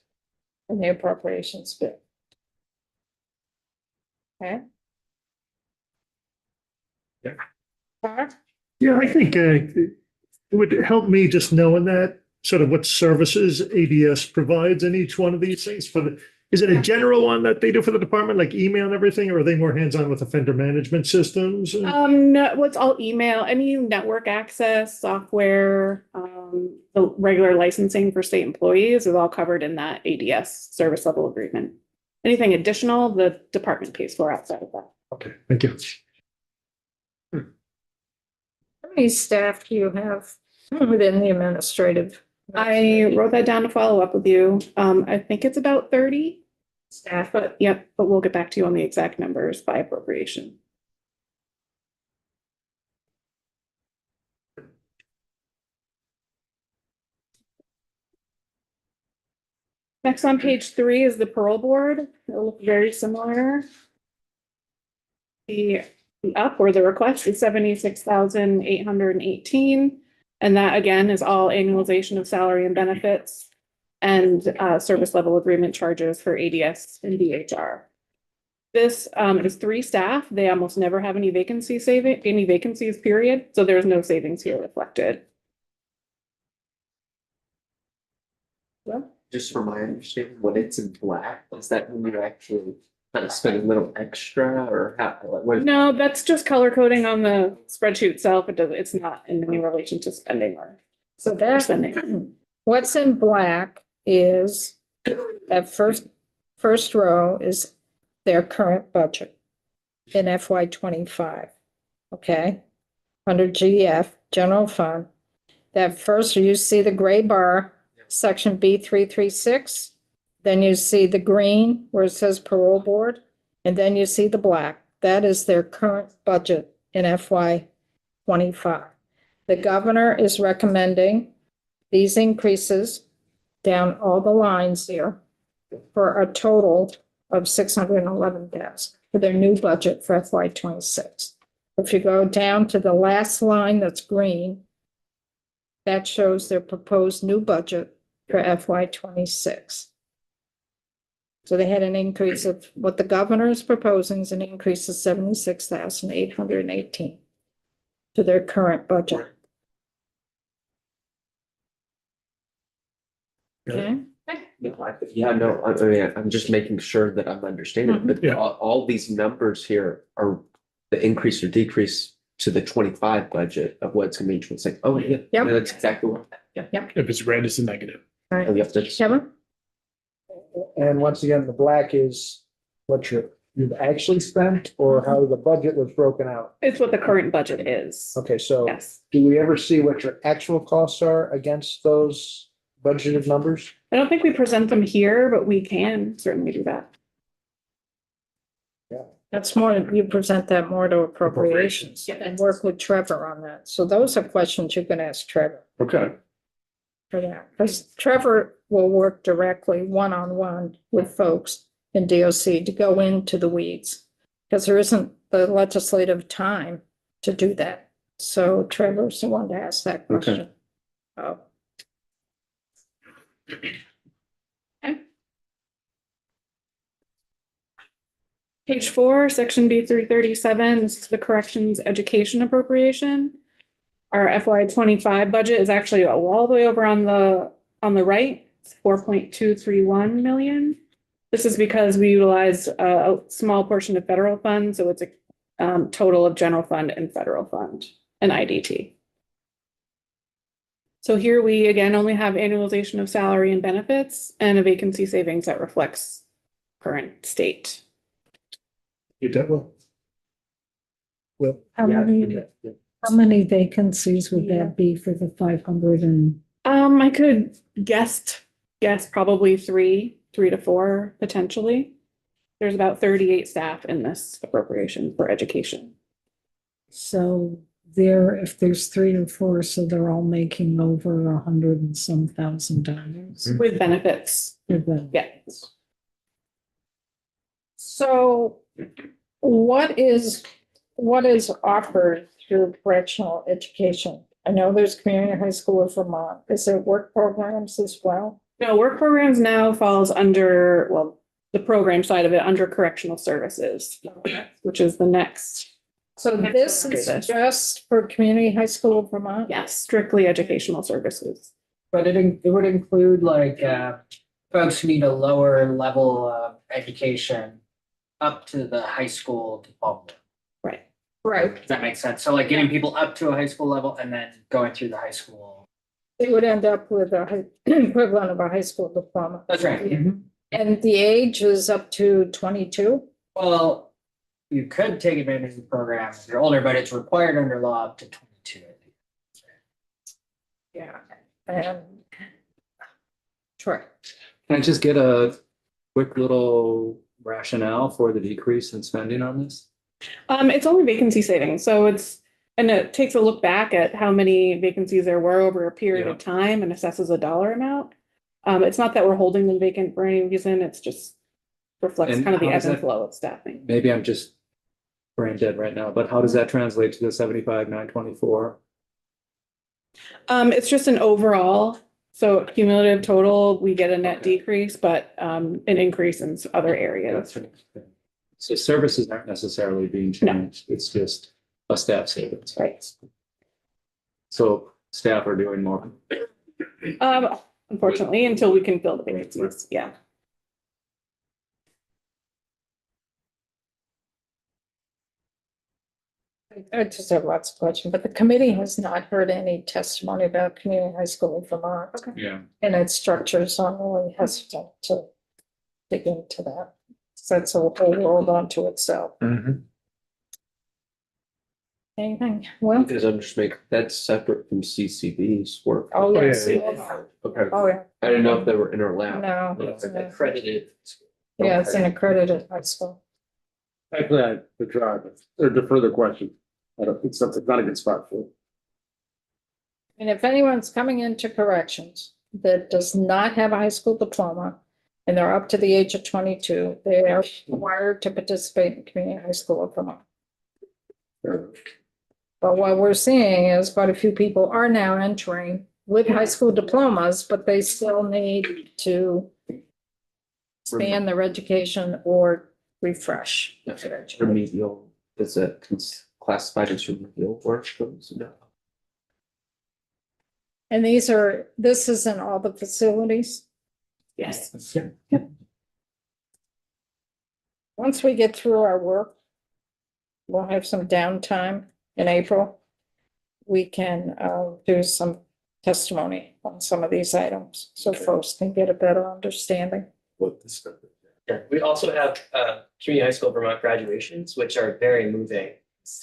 in the appropriations bill. Okay? Yeah. Mark? Yeah, I think it would help me just knowing that, sort of what services ADS provides in each one of these things for the, is it a general one that they do for the department, like email and everything, or are they more hands-on with offender management systems? No, what's all email, any network access, software, the regular licensing for state employees is all covered in that ADS service level agreement. Anything additional, the department pays for outside of that. Okay, thank you. How many staff do you have within the administrative? I wrote that down to follow up with you. I think it's about 30 staff, but yep, but we'll get back to you on the exact numbers by appropriation. Next on page 3 is the parole board. It'll look very similar. The up or the request is 76,818. And that again is all annualization of salary and benefits and service level agreement charges for ADS and DHR. This is 3 staff. They almost never have any vacancies, period. So there's no savings here reflected. Just from my understanding, when it's in black, does that mean you're actually kind of spending a little extra or how, like, what? No, that's just color coding on the spreadsheet itself. It's not in any relation to spending or So that's, spending. what's in black is that first row is their current budget in FY 25. Okay? Under GF, general fund. That first, you see the gray bar, section B336. Then you see the green where it says parole board, and then you see the black. That is their current budget in FY 25. The governor is recommending these increases down all the lines here for a total of 611,000 for their new budget for FY 26. If you go down to the last line that's green, that shows their proposed new budget for FY 26. So they had an increase of, what the governor is proposing is an increase of 76,818 to their current budget. Okay? Yeah, no, I mean, I'm just making sure that I'm understanding, but Yeah. all these numbers here are the increase or decrease to the 25 budget of what's gonna be 26. Oh, yeah, Yep. that's exactly what. If it's red, it's a negative. All Oh, right. yeah, that's- Kevin? And once again, the black is what you've actually spent or how the budget was broken out. It's what the current budget is. Okay, so Yes. do we ever see what your actual costs are against those budgeted numbers? I don't think we present them here, but we can certainly do that. That's more, you present that more to appropriations and work with Trevor on that. So those are questions you can ask Trevor Okay. for that. Because Trevor will work directly one-on-one with folks in DOC to go into the weeds. Because there isn't the legislative time to do that. So Trevor's the one to ask that question. Oh. Page 4, section B337, this is the corrections education appropriation. Our FY 25 budget is actually all the way over on the right, it's 4.231 million. This is because we utilize a small portion of federal funds, so it's a total of general fund and federal fund and IDT. So here we again only have annualization of salary and benefits and a vacancy savings that reflects current state. You did well. Well, How many vacancies would that be for the 500 and? I could guess probably three to four potentially. There's about 38 staff in this appropriation for education. So if there's 3 or 4, so they're all making over $100 and some $1,000. With benefits. With them. Yeah. So what is offered through correctional education? I know there's Community High School of Vermont. Is there work programs as well? No, work programs now falls under, well, the program side of it under correctional services, which is the next. So this is just for Community High School of Vermont? Yes, strictly educational services. But it would include like folks who need a lower level of education up to the high school diploma. Right. Does that make sense? So like getting people up to a high school level and then going through the high school. It would end up with a equivalent of a high school diploma. That's right. And the age is up to 22? Well, you could take advantage of the program if you're older, but it's required under law up to 22. I think. Yeah. And sure. Can I just get a quick little rationale for the decrease in spending on this? It's only vacancy savings, so it takes a look back at how many vacancies there were over a period of time and assesses a dollar amount. It's not that we're holding them vacant for any reason, it's just reflects And kind of the how ebb does and that- flow of staffing. Maybe I'm just brain dead right now, but how does that translate to the 75,924? It's just an overall, so cumulative total, we get a net Okay. decrease, but an increase in other areas. That's right. So services aren't necessarily being No. changed, it's just a staff savings. Right. So staff are doing more. Unfortunately, until we can fill the vacancies, yeah. I just have lots of questions, but the committee has not heard any testimony about community high school in Vermont. Yeah. And its structure, so I'm really hesitant to dig into that. So that's a whole world unto itself. Anything? Well, Because I'm just making, that's separate from CCB's work. oh, yes. Okay, Oh, yeah. I didn't know if they were interlapped. No. It's accredited. Yeah, it's an accredited high school. Actually, I withdraw, or defer the question. I don't, it's not a good spot for it. And if anyone's coming into corrections that does not have a high school diploma and they're up to the age of 22, they are required to participate in community high school of Vermont. But what we're seeing is quite a few people are now entering with high school diplomas, but they still need to expand their education or refresh. their education. Remedial, is it classified as remedial work? No. And this is in all the facilities. Yes. Once we get through our work, we'll have some downtime in April. We can do some testimony on some of these items, so folks can get a better understanding. What the stuff. Yeah, we also have community high school Vermont graduations, which are very moving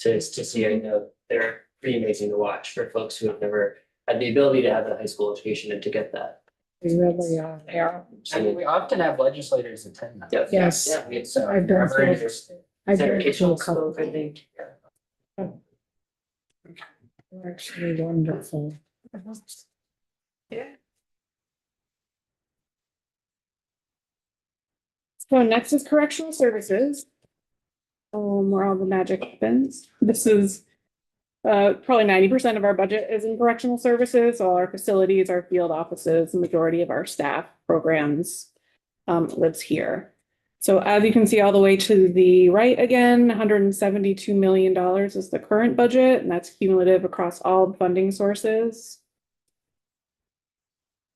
to see. I know they're pretty amazing to watch for folks who have never had the ability to have a high school education and to get that. We really are, yeah. And we often have legislators attend them. Yeah. Yes. Yeah, it's I've been very through- interesting. I've It's been to a educational couple. scope, I think. They're actually wonderful. So next is correctional services. Where all the magic happens. This is probably 90% of our budget is in correctional services. All our facilities, our field offices, the majority of our staff programs lives here. So as you can see all the way to the right again, $172 million is the current budget, and that's cumulative across all the funding sources.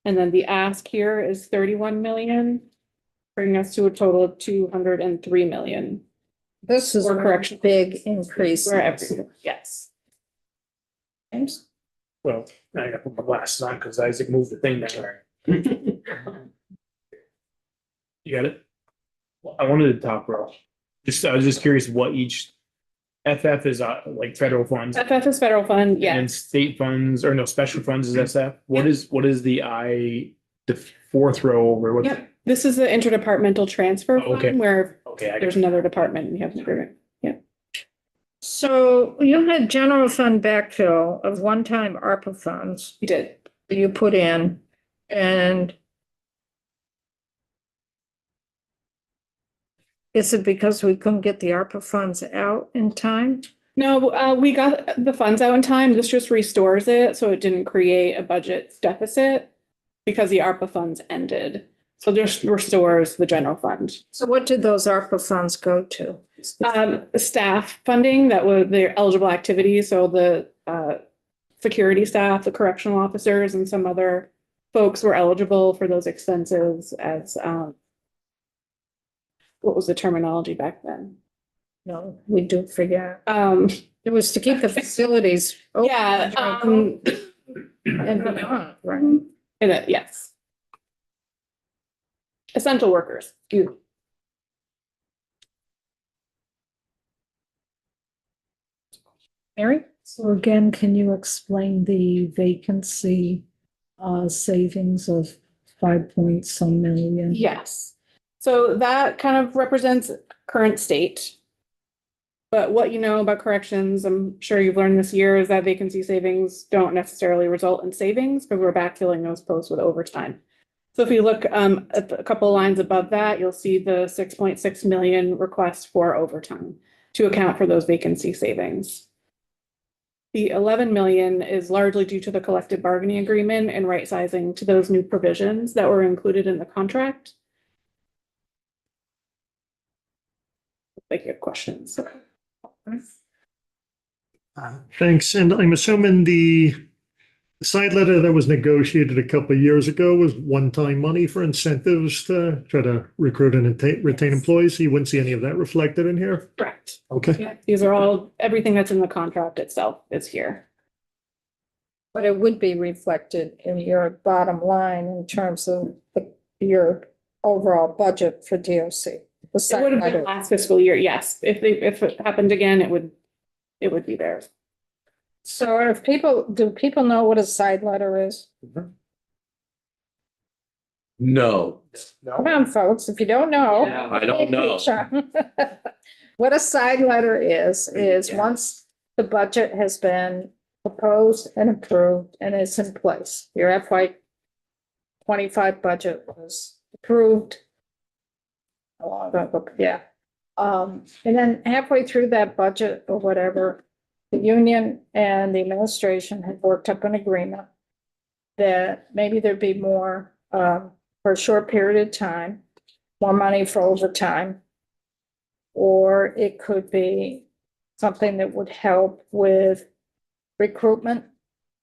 And then the ask here is 31 million, bringing us to a total of 203 million. This is Or a correction. big increase. For everything, yes. James? Well, I gotta put my glasses on because Isaac moved the thing down. You got it? I wanted to talk, bro. I was just curious what each FF is like federal funds FF is federal fund, and yes. state funds, or no, special funds is SF. What is the fourth row over? What? Yep, this is the interdepartmental transfer Oh, okay. fund where Okay, I there's another department and you have to figure it. So you had general fund backfill of one-time ARPA funds We did. you put in, and is it because we couldn't get the ARPA funds out in time? No, we got the funds out in time. This just restores it, so it didn't create a budget deficit because the ARPA funds ended. So just restores the general fund. So what did those ARPA funds go to? Staff funding that were their eligible activities, so the security staff, the correctional officers, and some other folks were eligible for those expenses as what was the terminology back then? No, we do forget. It was to keep the facilities. open Yeah, And beyond, right? yes. Essential workers. Mary? So again, can you explain the vacancy savings of 5 point some million? Yes. So that kind of represents current state. But what you know about corrections, I'm sure you've learned this year, is that vacancy savings don't necessarily result in savings because we're backfilling those posts with overtime. So if you look at a couple lines above that, you'll see the 6.6 million request for overtime to account for those vacancy savings. The 11 million is largely due to the collective bargaining agreement and right sizing to those new provisions that were included in the contract. Like your questions. Thanks. And I'm assuming the side letter that was negotiated a couple of years ago was one-time money for incentives to try to recruit and retain employees. So you wouldn't see any of that reflected in here? Correct. Okay. Yeah, these are all, everything that's in the contract itself is here. But it would be reflected in your bottom line in terms of your overall budget for DOC. The It side would have been letter. last fiscal year, yes. If it happened again, it would be there. So do people know what a side letter is? No, Come on, folks, if you don't know. I don't know. What a side letter is once the budget has been proposed and approved and it's in place, your FY 25 budget was approved. A while ago, yeah. And then halfway through that budget or whatever, the union and the administration had worked up an agreement that maybe there'd be more, for a short period of time, more money for overtime. Or it could be something that would help with recruitment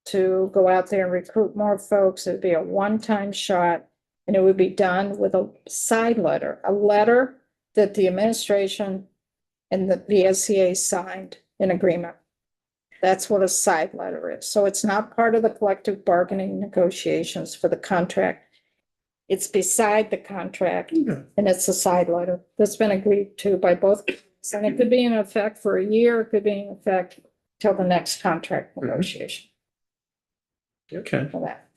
to go out there and recruit more folks. It'd be a one-time shot and it would be done with a side letter, a letter that the administration and the VSCA signed in agreement. That's what a side letter is. So it's not part of the collective bargaining negotiations for the contract. It's beside the contract and it's a side letter that's been agreed to by both. And it could be in effect for a year, it could be in effect till the next contract negotiation Okay. for that.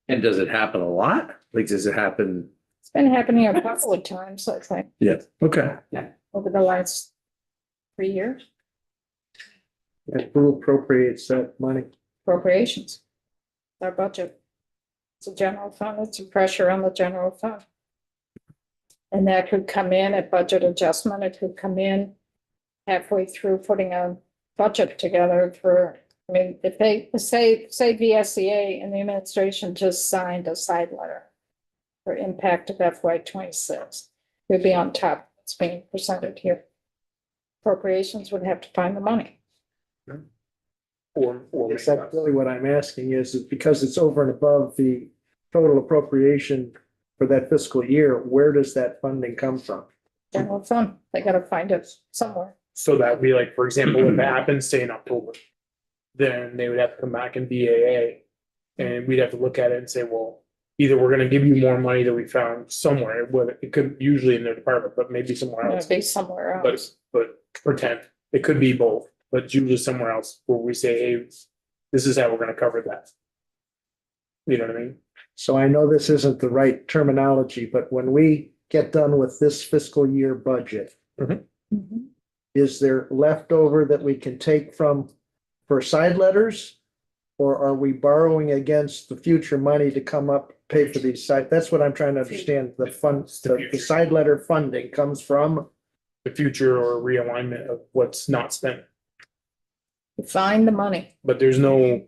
And does it happen a lot? Like, does it happen? It's been happening a couple of times, I think, Yeah. Okay. over the last 3 years. And who appropriates that money? Appropriations, our budget. It's a general fund, it's a pressure on the general fund. And that could come in at budget adjustment, it could come in halfway through putting a budget together for, I mean, if they say VSCA and the administration just signed a side letter for impact of FY 26, it would be on top, it's being presented here. Appropriations would have to find the money. Or is that really what I'm asking is because it's over and above the total appropriation for that fiscal year, where does that funding come from? General fund, they gotta find it somewhere. So that would be like, for example, if it happens, say in October, then they would have to come back in BAA. And we'd have to look at it and say, well, either we're gonna give you more money that we found somewhere, whether it could usually in their department, but maybe somewhere else. It'd be somewhere else. But pretend, it could be both, but it's usually somewhere else where we say, hey, this is how we're gonna cover that. You know what I mean? So I know this isn't the right terminology, but when we get done with this fiscal year budget, Mhm. is there leftover that we can take from for side letters? Or are we borrowing against the future money to come up, pay for these side? That's what I'm trying to understand. The funds, the side letter funding comes from. The future or realignment of what's not spent, Find the money. but there's no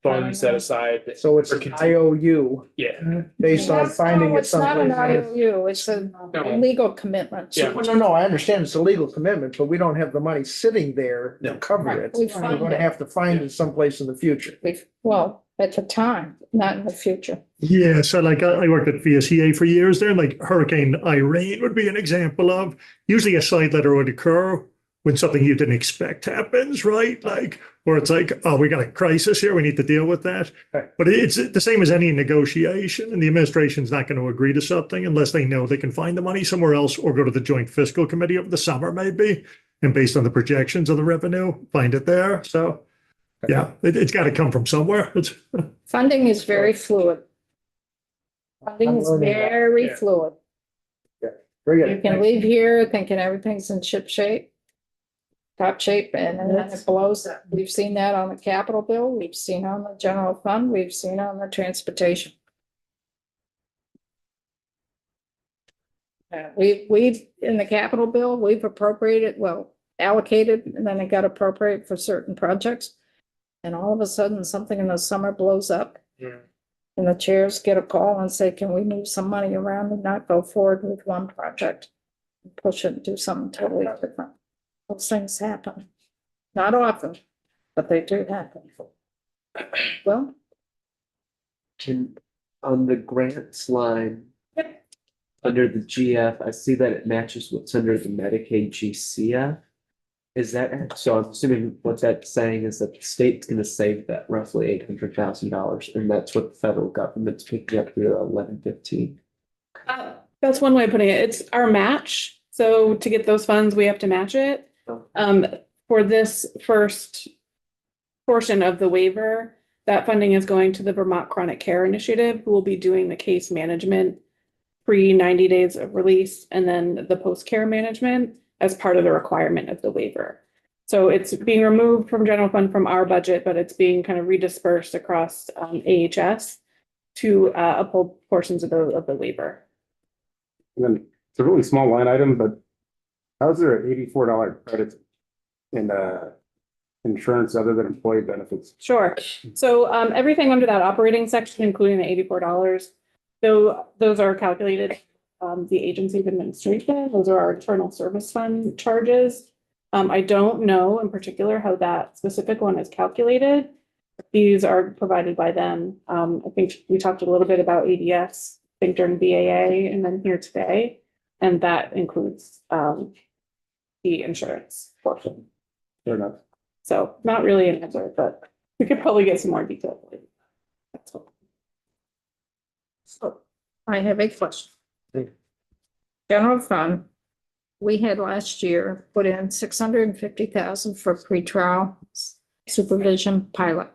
funds set aside. So it's an IOU Yeah. based on finding it It's not an someplace. IOU, it's a No. legal commitment. Yeah. No, I understand it's a legal commitment, but we don't have the money sitting there to No. cover it. We We're find gonna it. have to find it someplace in the future. Well, at the time, not in the future. Yeah, so like I worked at VSEA for years there, and like Hurricane Irene would be an example of, usually a side letter would occur when something you didn't expect happens, right? Like, or it's like, oh, we got a crisis here, we need to deal with that. Right. But it's the same as any negotiation, and the administration's not going to agree to something unless they know they can find the money somewhere else or go to the joint fiscal committee over the summer maybe, and based on the projections of the revenue, find it there. So, yeah, it's got to come from somewhere. It's Funding is very fluid. Funding is I'm learning that. very Yeah. fluid. Very You good. can leave here thinking everything's in top shape, and then it blows up. We've seen that on the capital bill, we've seen on the general fund, we've seen on the transportation. We've, in the capital bill, we've appropriated, well, allocated, and then it got appropriated for certain projects. And all of a sudden, something in the summer blows up. Yeah. And the chairs get a call and say, can we move some money around and not go forward with one project? Push it and do something totally different. Those things happen. Not often, but they do happen. Well, Can, on the grants line. Under the GF, I see that it matches what's under the Medicaid GCF. Is that, so I'm assuming what that's saying is that the state's gonna save that roughly $800,000, and that's what the federal government's picking up through 1115. That's one way of putting it. It's our match. So to get those funds, we have to match it. For this first portion of the waiver, that funding is going to the Vermont Chronic Care Initiative, who will be doing the case management pre 90 days of release, and then the post-care management as part of the requirement of the waiver. So it's being removed from general fund from our budget, but it's being kind of redispersed across AHS to uphold portions of the waiver. And then it's a really small line item, but how's there an $84 credit in insurance other than employee benefits? Sure. So everything under that operating section, including the $84, though those are calculated, the agency of administration, those are our internal service fund charges. I don't know in particular how that specific one is calculated. These are provided by them. I think we talked a little bit about ADS, I think during BAA and then here today, and that includes the insurance portion. Fair enough. So not really an answer, but we could probably get some more detail. That's all. so I have a question. General fund, we had last year put in 650,000 for pretrial supervision pilot.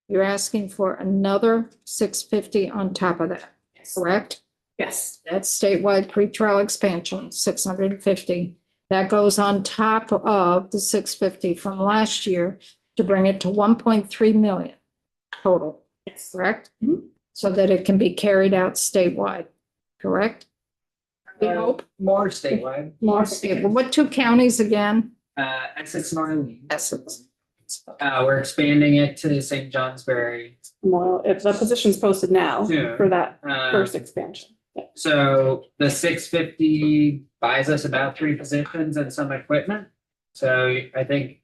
You're asking for another 650 on top of that, correct? Yes. That's statewide pretrial expansion, 650. That goes on top of the 650 from last year to bring it to 1.3 million total, correct? So that it can be carried out statewide, correct? We hope. More statewide. More state. What two counties again? Essex and Orleans. Essex. We're expanding it to St. Johnsbury. Well, if the position's posted now Soon. for that Uh, first expansion. So the 650 buys us about 3 positions and some equipment. So I think,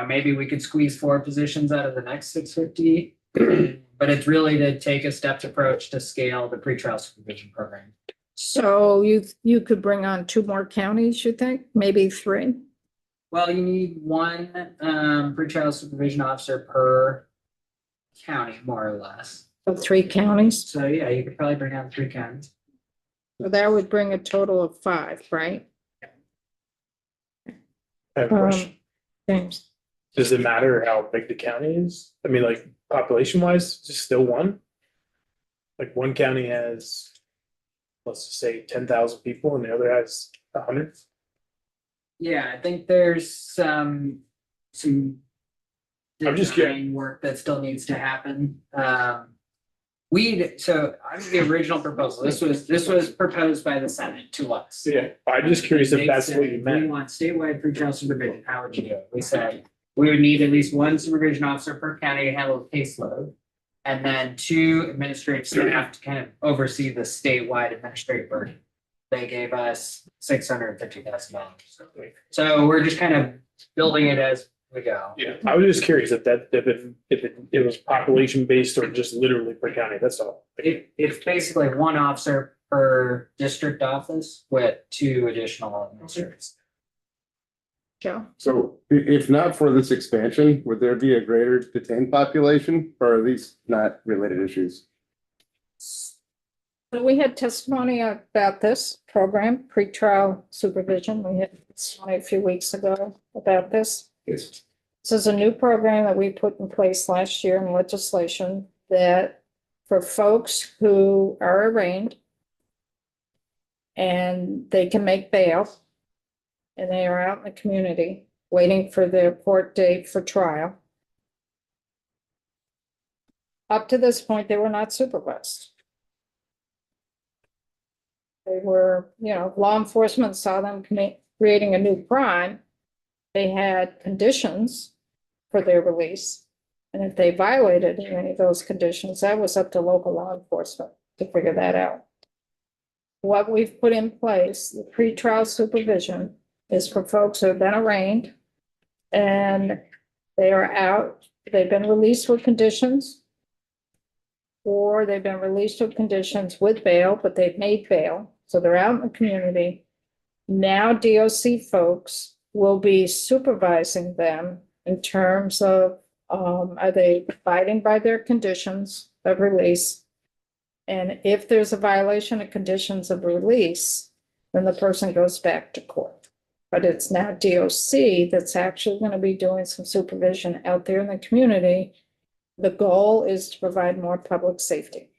maybe we could squeeze 4 positions out of the next 650. But it's really to take a stepped approach to scale the pretrial supervision program. So you could bring on 2 more counties, you think? Maybe 3? Well, you need 1 pretrial supervision officer per county, more or less. So 3 counties? So yeah, you could probably bring on 3 counties. So that would bring a total of 5, right? I have a question. James. Does it matter how big the county is? I mean, like population wise, is it still one? Like one county has, let's just say 10,000 people and the other has 100? Yeah, I think there's some I'm just curious. design work that still needs to happen. So I'm the original proposal. This was proposed by the Senate to us. Yeah, I'm just curious if They that's what said, you We meant. want statewide pretrial supervision. How would you do it? We said we would need at least 1 supervision officer per county to handle the caseload. And then 2 administrative staff to kind of oversee the statewide administrative burden. They gave us $650,000. So we're just kind of building it as we go. Yeah, I was just curious if it was population based or just literally per county, that's all. It's basically 1 officer per district office with 2 additional administrators. Joe? So if not for this expansion, would there be a greater detained population or are these not related issues? So we had testimony about this program, pretrial supervision. We had testimony a few weeks ago about this. Yes. This is a new program that we put in place last year in legislation that for folks who are arraigned and they can make bail and they are out in the community waiting for their court date for trial. Up to this point, they were not supervised. They were, law enforcement saw them creating a new crime. They had conditions for their release. And if they violated any of those conditions, that was up to local law enforcement to figure that out. What we've put in place, the pretrial supervision, is for folks who have been arraigned and they are out, they've been released with conditions, or they've been released with conditions with bail, but they've made bail, so they're out in the community. Now DOC folks will be supervising them in terms of, are they abiding by their conditions of release? And if there's a violation of conditions of release, then the person goes back to court. But it's now DOC that's actually going to be doing some supervision out there in the community. The goal is to provide more public safety.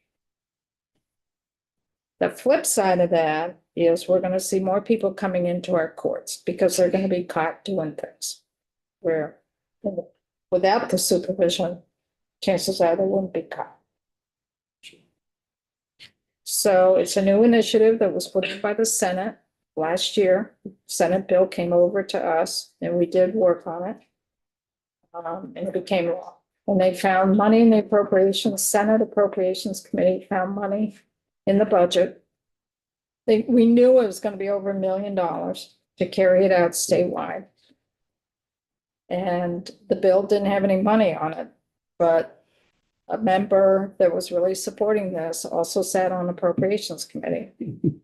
The flip side of that is we're going to see more people coming into our courts because they're going to be caught doing things where without the supervision, chances are they wouldn't be caught. So it's a new initiative that was put in by the Senate last year. Senate bill came over to us and we did work on it. And it became law. And they found money in the appropriations, Senate Appropriations Committee found money in the budget. We knew it was going to be over $1 million to carry it out statewide. And the bill didn't have any money on it, but a member that was really supporting this also sat on Appropriations Committee,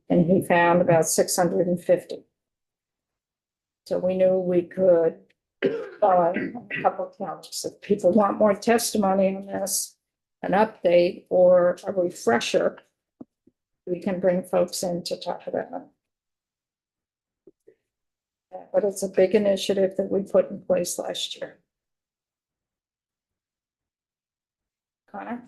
and he found about 650. So we knew we could follow a couple of counties. If people want more testimony on this, an update or a refresher, we can bring folks in to talk about it. But it's a big initiative that we put in place last year. Connor?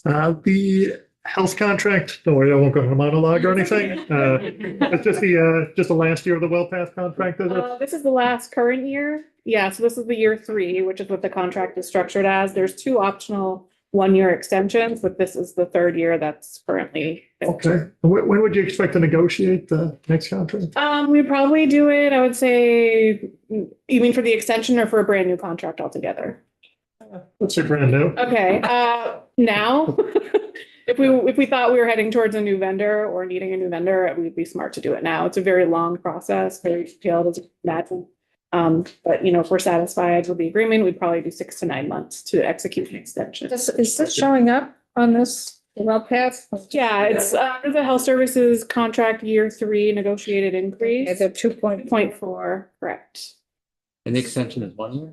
The health contract, don't worry, I won't go into monologue or anything. It's just the last year of the WellPath contract, is it? This is the last current year. Yeah, so this is the year 3, which is what the contract is structured as. There's 2 optional 1-year extensions, but this is the 3rd year that's currently. Okay. When would you expect to negotiate the next contract? We'd probably do it, I would say, you mean for the extension or for a brand new contract altogether? Let's say brand new. Okay, now, if we thought we were heading towards a new vendor or needing a new vendor, it would be smart to do it now. It's a very long process, very detailed, as you can imagine. But if we're satisfied with the agreement, we'd probably do 6 to 9 months to execute an extension. Is this showing up on this WellPath? Yeah, it's the health services contract year 3 negotiated increase. The 2.4, correct. And the extension is 1 year?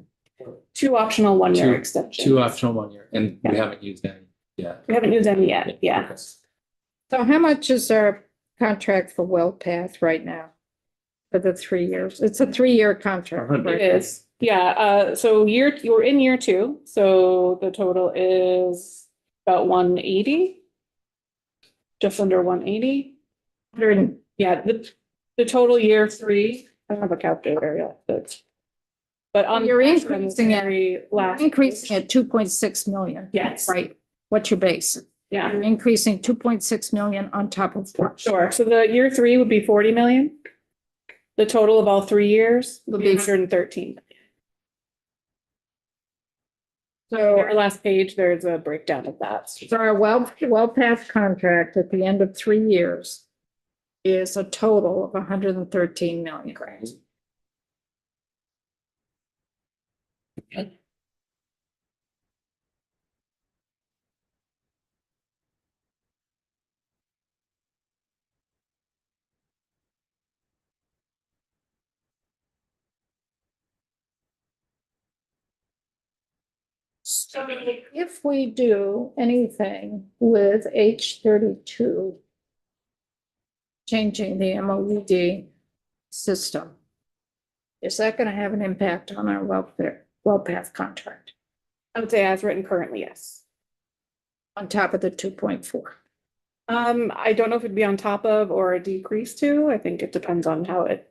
2 optional 1-year extensions. 2 optional 1 year, and we haven't used any yet. We haven't used any yet, yeah. Okay. So how much is our contract for WellPath right now? For the 3 years? It's a 3-year contract. It is, yeah, so you're in year 2, so the total is about 180. Just under 180. Yeah, the total year 3, I don't have a calculator yet, but on You're the increasing it, very last. increasing at 2.6 million. Yes. Right. What's your base? Yeah, You're increasing 2.6 million on top of what? sure, so the year 3 would be 40 million. The total of all 3 years would be 113. So our last page, there's a breakdown of that. So our WellPath contract at the end of 3 years is a total of 113 million. Correct. So if we do anything with H32, changing the MOED system, is that going to have an impact on our WellPath contract? I would say as written currently, yes. On top of the 2.4? I don't know if it'd be on top of or a decrease to. I think it depends on how it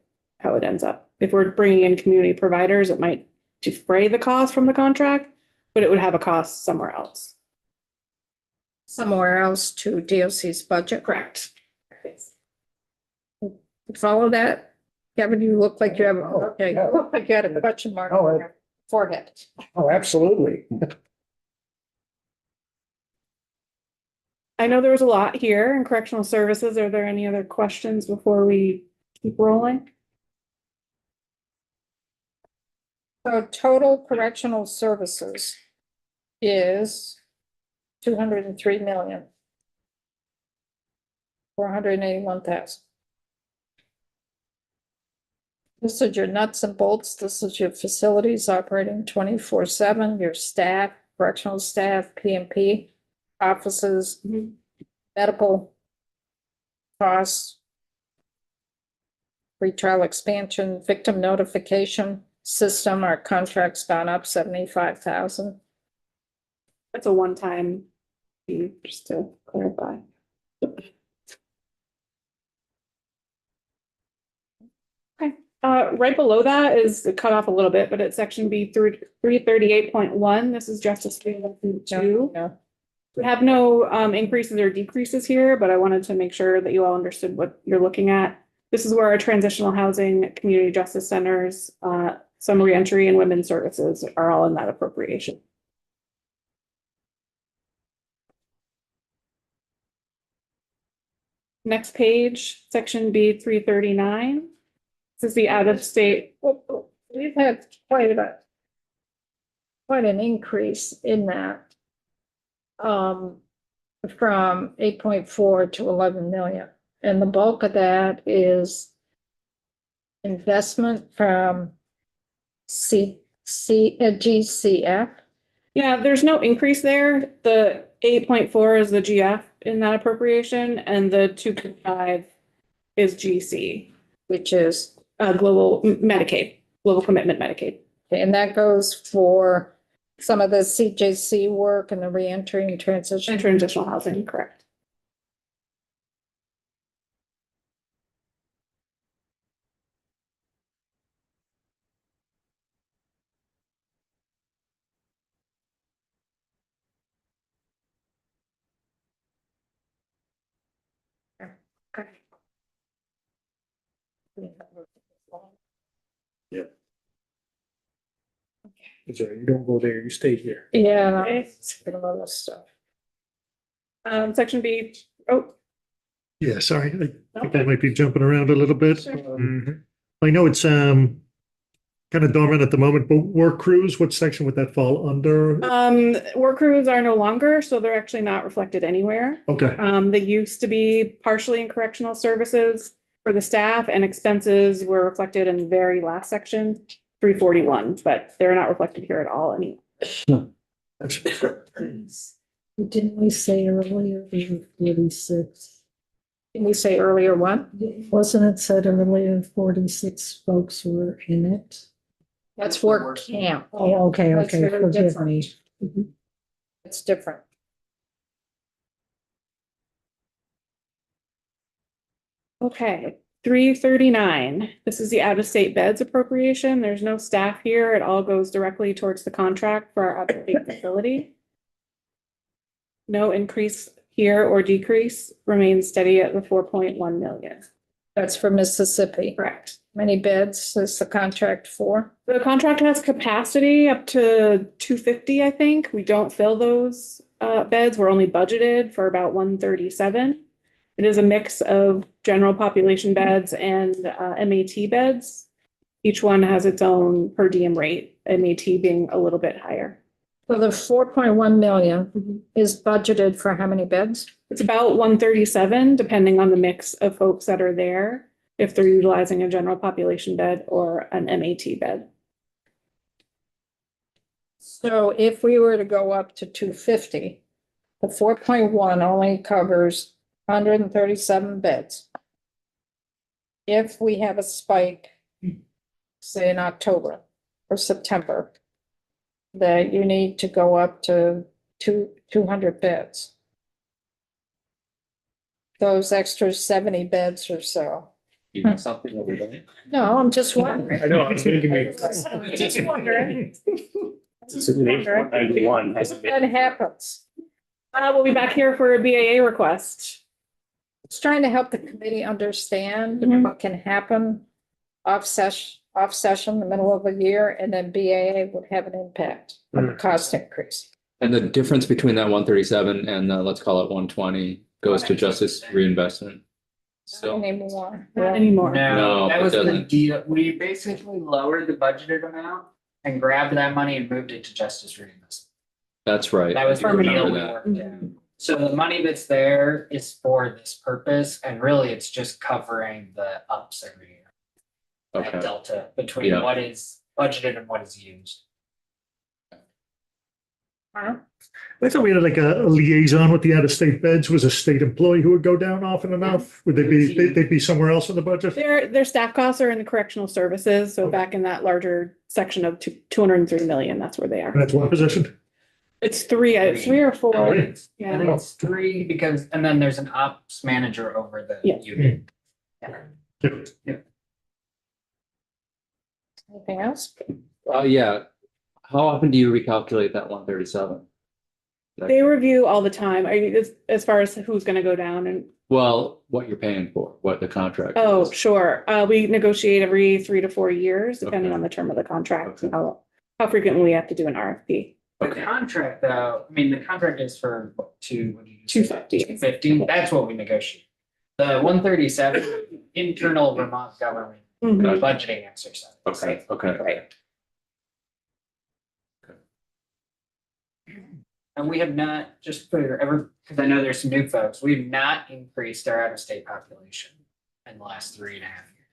ends up. If we're bringing in community providers, it might defray the cost from the contract, but it would have a cost somewhere else. Somewhere else to DOC's budget? Correct. Follow that? Kevin, you look like you have, okay, you look like you had a question mark Oh, on your forehead. Oh, absolutely. I know there was a lot here in correctional services. Are there any other questions before we keep rolling? So total correctional services is 203 million. 481,000. This is your nuts and bolts. This is your facilities operating 24/7, your staff, correctional staff, PMP, offices, medical costs, retrial expansion, victim notification system, our contract's gone up 75,000. That's a one-time fee, just to clarify. Okay, right below that is cut off a little bit, but it's section B through 338.1. This is Justice 312. No. We have no increases or decreases here, but I wanted to make sure that you all understood what you're looking at. This is where our transitional housing, community justice centers, some reentry and women's services are all in that appropriation. Next page, section B 339. This is the out-of-state. We've had quite an increase in that. From 8.4 to 11 million. And the bulk of that is investment from GCF. Yeah, there's no increase there. The 8.4 is the GF in that appropriation, and the 2.5 is GC, which is global Medicaid, global commitment Medicaid. And that goes for some of the CJC work and the reentry and transition. And transitional housing, correct. Okay. Yeah. Sorry, you don't go there, you stay here. Yeah, Okay. it's a lot of stuff. Section B, oh, Yeah, sorry, I think I might be jumping around a little bit. Mhm. I know it's kind of dormant at the moment, but work crews, what section would that fall under? work crews are no longer, so they're actually not reflected anywhere. Okay, They used to be partially in correctional services for the staff, and expenses were reflected in the very last section, 341, but they're not reflected here at all anymore. Didn't we say earlier, we were 46? Didn't we say earlier what? Wasn't it said earlier 46 folks were in it? That's work camp. Oh, okay, That's okay, very forgive different. me. It's different. Okay, 339. This is the out-of-state beds appropriation. There's no staff here. It all goes directly towards the contract for our out-of-state facility. No increase here or decrease, remains steady at the 4.1 million. That's for Mississippi. Correct. Many beds is the contract for? The contract has capacity up to 250, I think. We don't fill those beds. We're only budgeted for about 137. It is a mix of general population beds and MAT beds. Each one has its own per diem rate, MAT being a little bit higher. So the 4.1 million is budgeted for how many beds? It's about 137, depending on the mix of folks that are there, if they're utilizing a general population bed or an MAT bed. So if we were to go up to 250, the 4.1 only covers 137 beds. If we have a spike, say in October or September, that you need to go up to 200 beds. Those extra 70 beds or so. You know something over there? No, I'm just wondering. I know, I'm thinking I'm just wondering. It's an 8.91, hasn't That happens. We'll be back here for a BAA request. Just trying to help the committee understand Mhm. what can happen off session, the middle of a year, and then BAA would have an impact on the cost increase. And the difference between that 137 and let's call it 120 goes to justice reinvestment. So, Anymore. Not anymore. No, No, that it was the doesn't. deal. We basically lowered the budgeted amount and grabbed that money and moved it to justice reinvestment. that's right. That was the I deal remember we that. worked out. So the money that's there is for this purpose, and really it's just covering the ups every year. That Okay. delta between Yeah. what is budgeted and what is used. I thought we had like a liaison with the out-of-state beds, was a state employee who would go down often enough? Would they'd be somewhere else in the budget? Their staff costs are in the correctional services, so back in that larger section of 203 million, that's where they are. And that's one position? It's three or four. I think Yeah. it's three because, and then there's an ops manager over the Yeah. unit. Anything else? Yeah. How often do you recalculate that 137? They review all the time. I mean, as far as who's gonna go down and, Well, what you're paying for, what the contract. oh, is. sure. We negotiate every 3 to 4 years, depending Okay. on the term of the contract, Okay. how frequently we have to do an RFP. The contract though, I mean, the contract is for what, what did you say? 250. 250, that's what we negotiate. The 137, internal Vermont government Mhm. budgeting exercise. Okay, okay. Right. And we have not, just for ever, because I know there's some new folks, we've not increased our out-of-state population in the last 3.5 years.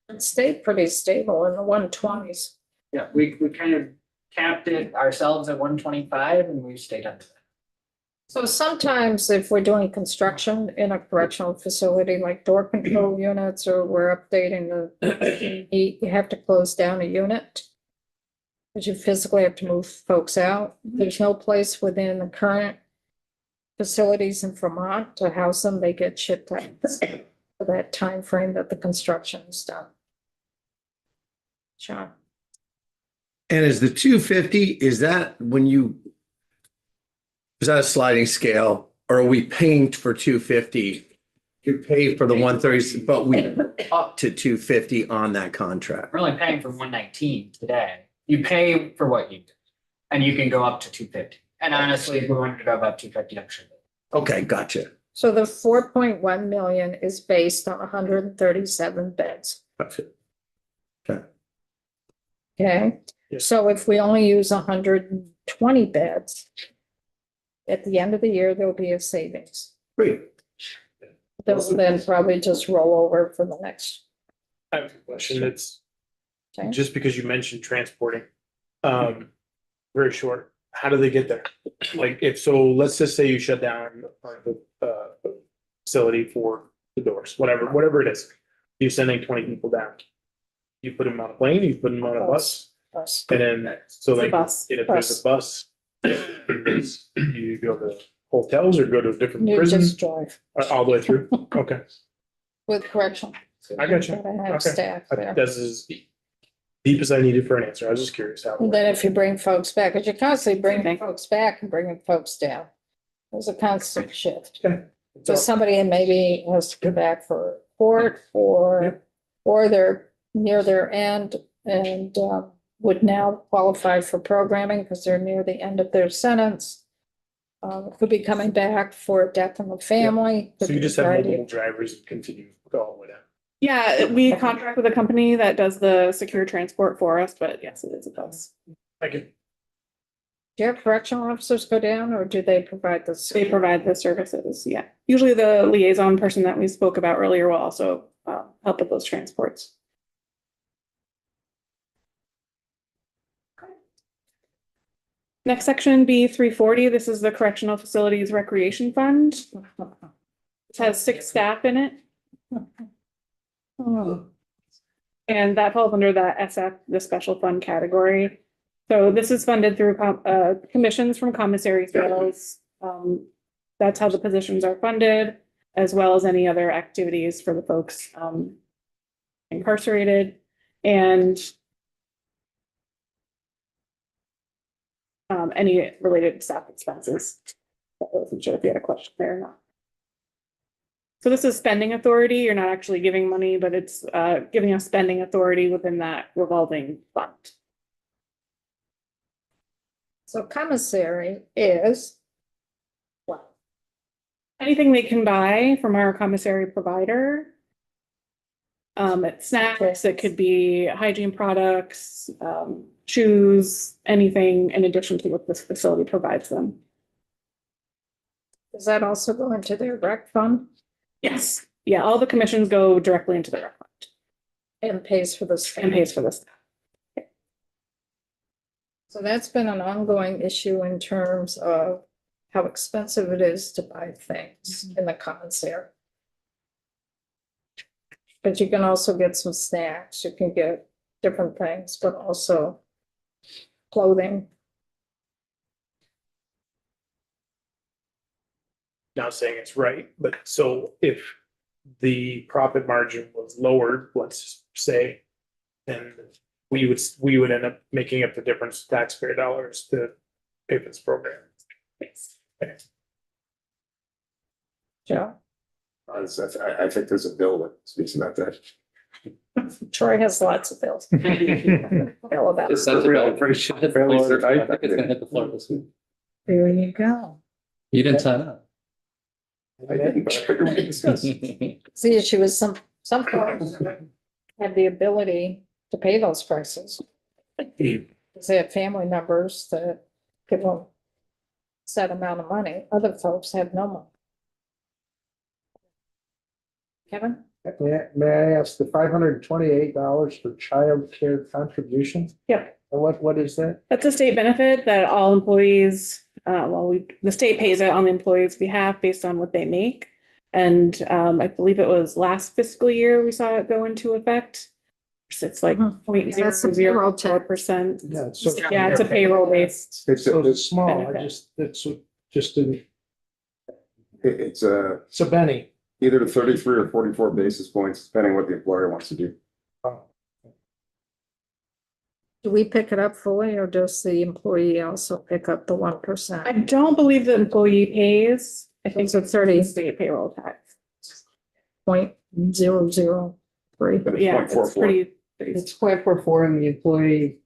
It stayed pretty stable in the 120s. Yeah, we kind of capped it ourselves at 125 and we've stayed under that. So sometimes if we're doing construction in a correctional facility like door control units, or we're updating you have to close down a unit. Because you physically have to move folks out. There's no place within the current facilities in Vermont to house them. They get shipped out for that time frame that the construction is done. Sean? And is the 250, is that is that a sliding scale, or are we paying for 250? You pay for the 130, but we up to 250 on that contract. We're only paying for 119 today. You pay for what you do. And you can go up to 250. And honestly, if we wanted to go above 250, I'm sure. Okay, gotcha. So the 4.1 million is based on 137 beds. Gotcha. Okay. Okay, Yes. so if we only use 120 beds, at the end of the year, there'll be a savings. Great. That will then probably just roll over for the next. I have a question. It's Okay. just because you mentioned transporting. Very short. How do they get there? Like if so, let's just say you shut down part of the facility for the doors, whatever it is. You're sending 20 people down. You put them on a plane, you put them on a bus, Bus. and then so It's a like bus. if there's a bus, you go to hotels or go to different You prisons just drive all the way through. Okay, with correction. I got you. Gotta have Okay. staff I there. think that's as deep as I needed for an answer. I was just curious how. it And then worked. if you bring folks back, because you're constantly bringing folks back and bringing folks down. There's a constant shift. Okay. So somebody maybe has to come back for court or they're near their end and would now qualify for programming because they're near the end of their sentence. Could be coming back for death in the family. So could you be just have variety multiple of- drivers and continue to go all the way down. Yeah, we contract with a company that does the secure transport for us, but yes, it is a bus. Thank you. Do you have correctional officers go down or do they provide this? They provide the services, yeah. Usually the liaison person that we spoke about earlier will also help with those transports. Next section, B 340, this is the Correctional Facilities Recreation Fund. It has 6 staff in it. And that falls under the SF, the special fund category. So this is funded through commissions from commissary sales. That's how the positions are funded, as well as any other activities for the folks incarcerated. And any related staff expenses. I wasn't sure if you had a question there or not. So this is spending authority. You're not actually giving money, but it's giving us spending authority within that revolving fund. So commissary is, well, Anything they can buy from our commissary provider. It's snacks, it could be hygiene products, shoes, anything in addition to what this facility provides them. does that also go into their rec fund Yes, yeah, all the commissions go directly into the rec fund and pays for this? and pays for this. So that's been an ongoing issue in terms of how expensive it is to buy things in the commissary. But you can also get some snacks, you can get different things, but also clothing. Not saying it's right, but so if the profit margin was lowered, let's say, then we would end up making up the difference of taxpayer dollars to pay for this program. Joe, I think there's a bill that speaks about that. Troy has lots of bills. Bill about It's it. such a Real, bad- pretty should hit the fairly floor. certain. I think it's gonna hit the floor this week. There you go. You didn't sign up. I didn't, but I figured we could discuss. The issue is some folks have the ability to pay those prices. Because they have family members that give them set amount of money, other folks have no money. Kevin? May I ask the $528 for child care contribution? Yep. And what is that? That's a state benefit that all employees, the state pays it on the employee's behalf based on what they make. And I believe it was last fiscal year we saw it go into effect. It's like That's the payroll tax. 0.004%. Yeah, so Yeah, it's a payroll based. so it's small, I benefit. just didn't, It's so Benny. either 33 or 44 basis points, depending what the employer wants to do. Do we pick it up fully or does the employee also pick up the I 1%? don't believe the employee pays. I think So 30 state payroll tax. 0.003. But it's Yeah, it's 0.44. pretty. It's 0.44 and the employee